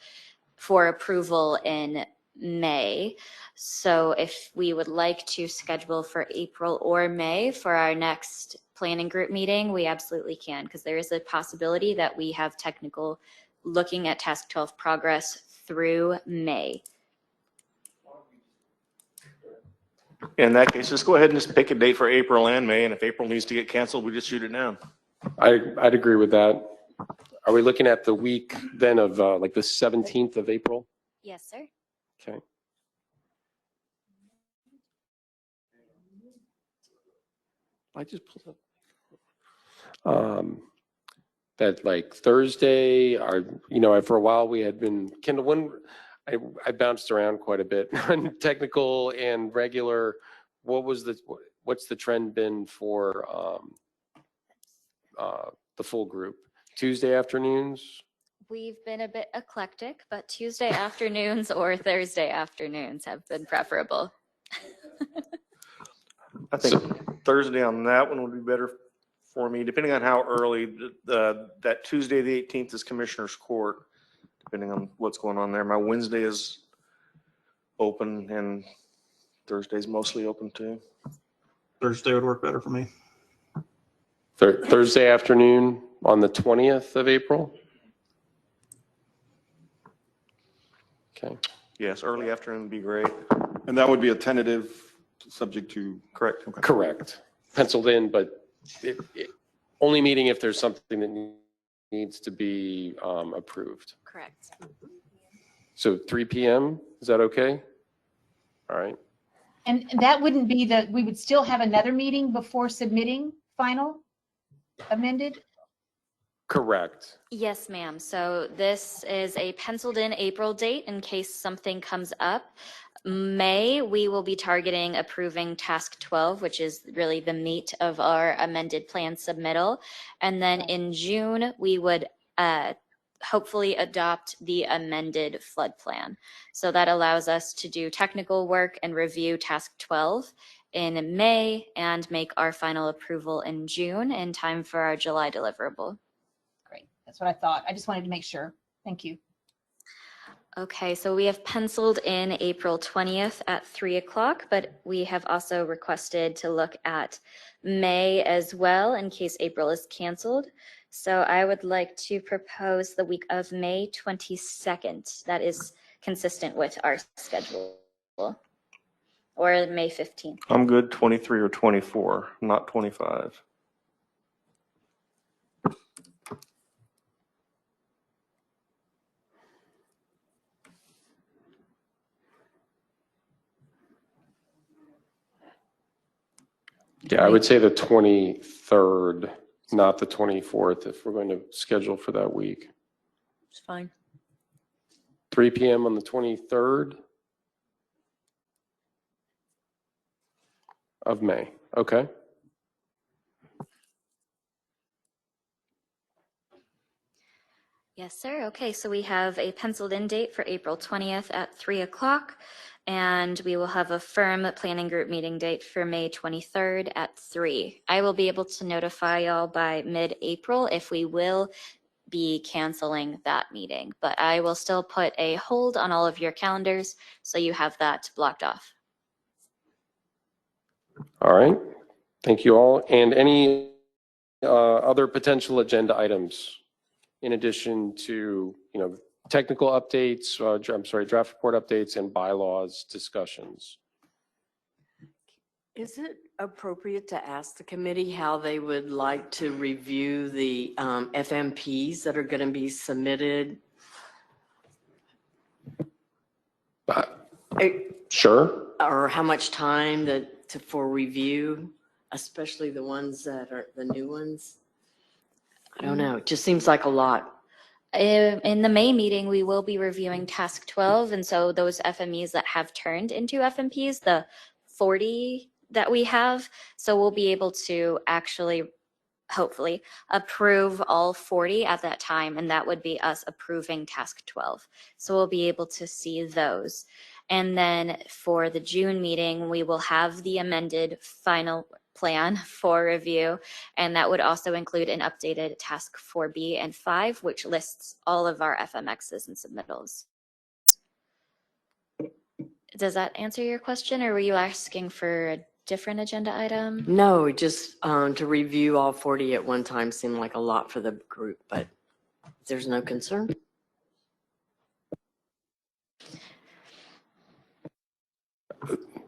for approval in May. So if we would like to schedule for April or May for our next planning group meeting, we absolutely can, because there is a possibility that we have technical looking at task 12 progress through May.
In that case, just go ahead and just pick a date for April and May, and if April needs to get canceled, we just shoot it down.
I'd agree with that. Are we looking at the week then of like the 17th of April?
Yes, sir.
Okay. I just pulled up. That like Thursday, for a while we had been, Kendall, I bounced around quite a bit on technical and regular. What's the trend been for the full group? Tuesday afternoons?
We've been a bit eclectic, but Tuesday afternoons or Thursday afternoons have been preferable.
I think Thursday on that one would be better for me, depending on how early. That Tuesday, the 18th is Commissioner's Court, depending on what's going on there. My Wednesday is open and Thursday's mostly open too.
Thursday would work better for me.
Thursday afternoon on the 20th of April? Okay.
Yes, early afternoon would be great.
And that would be a tentative, subject to.
Correct.
Okay.
Correct. Penciled in, but only meeting if there's something that needs to be approved.
Correct.
So 3 p.m., is that okay? All right.
And that wouldn't be we would still have another meeting before submitting final amended?
Correct.
Yes, ma'am. So this is a penciled in April date in case something comes up. May, we will be targeting approving task 12, which is really the meat of our amended plan submittal. And then in June, we would hopefully adopt the amended flood plan. So that allows us to do technical work and review task 12 in May and make our final approval in June in time for our July deliverable.
Great. That's what I thought. I just wanted to make sure. Thank you.
Okay, so we have penciled in April 20th at 3 o'clock, but we have also requested to look at May as well in case April is canceled. So I would like to propose the week of May 22nd. That is consistent with our schedule. Or May 15th.
I'm good 23 or 24, not 25.
Yeah, I would say the 23rd, not the 24th, if we're going to schedule for that week.
It's fine.
3 p.m. on the 23rd of May. Okay.
Yes, sir. Okay, so we have a penciled in date for April 20th at 3 o'clock. and we will have a firm planning group meeting date for May 23rd at 3. I will be able to notify y'all by mid-April if we will be canceling that meeting, but I will still put a hold on all of your calendars so you have that blocked off.
All right. Thank you all. And any other potential agenda items in addition to, technical updates, draft report updates and bylaws discussions?
Is it appropriate to ask the committee how they would like to review the FMPs that are going to be submitted?
Sure.
Or how much time for review, especially the ones that are the new ones? I don't know. It just seems like a lot.
In the May meeting, we will be reviewing task 12. And so those FMEs that have turned into FMPs, the 40 that we have, so we'll be able to actually, hopefully, approve all 40 at that time. And that would be us approving task 12. So we'll be able to see those. And then for the June meeting, we will have the amended final plan for review. And that would also include an updated task 4B and 5, which lists all of our FMXs and submittals. Does that answer your question, or were you asking for a different agenda item?
No, just to review all 40 at one time seemed like a lot for the group, but there's no concern.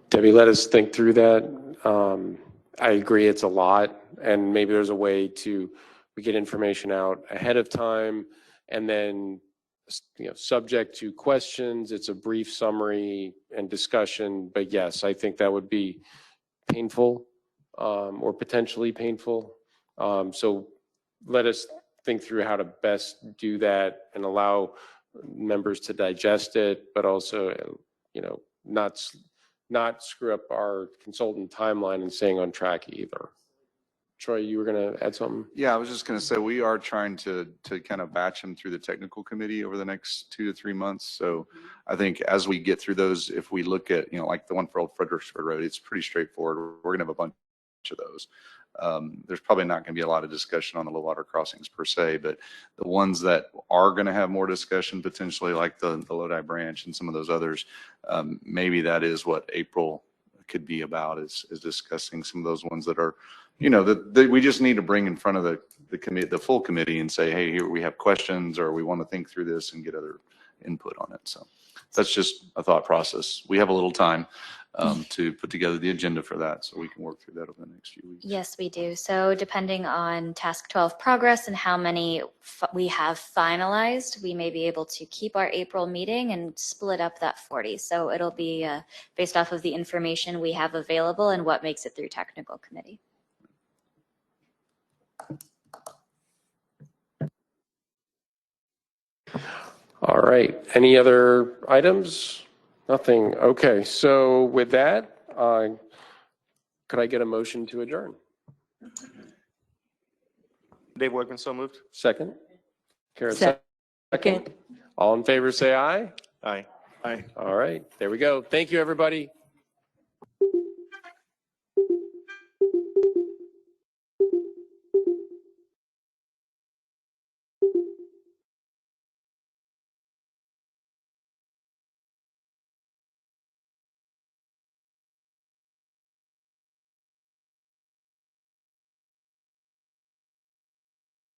Debbie, let us think through that. I agree it's a lot, and maybe there's a way we get information out ahead of time, and then, subject to questions, it's a brief summary and discussion. But yes, I think that would be painful, or potentially painful. So let us think through how to best do that and allow members to digest it, but also, not screw up our consultant timeline and staying on track either. Troy, you were going to add something?
Yeah, I was just going to say, we are trying to kind of batch them through the technical committee over the next 2 to 3 months. So I think as we get through those, if we look at, like the one for Old Fredericksburg Road, it's pretty straightforward. We're going to have a bunch of those. There's probably not going to be a lot of discussion on the low water crossings per se, but the ones that are going to have more discussion potentially, like the Lodi branch and some of those others, maybe that is what April could be about, is discussing some of those ones that are, that we just need to bring in front of the committee, the full committee, and say, hey, here we have questions, or we want to think through this and get other input on it. So that's just a thought process. We have a little time to put together the agenda for that, so we can work through that over the next few weeks.
Yes, we do. So depending on task 12 progress and how many we have finalized, we may be able to keep our April meeting and split up that 40. So it'll be based off of the information we have available and what makes it through technical committee.
All right. Any other items? Nothing. Okay. So with that, could I get a motion to adjourn?
Dave Wegman, so moved.
Second? Kara,
Second.
second. All in favor, say aye.
Aye.
Aye.
All right. There we go. Thank you, everybody.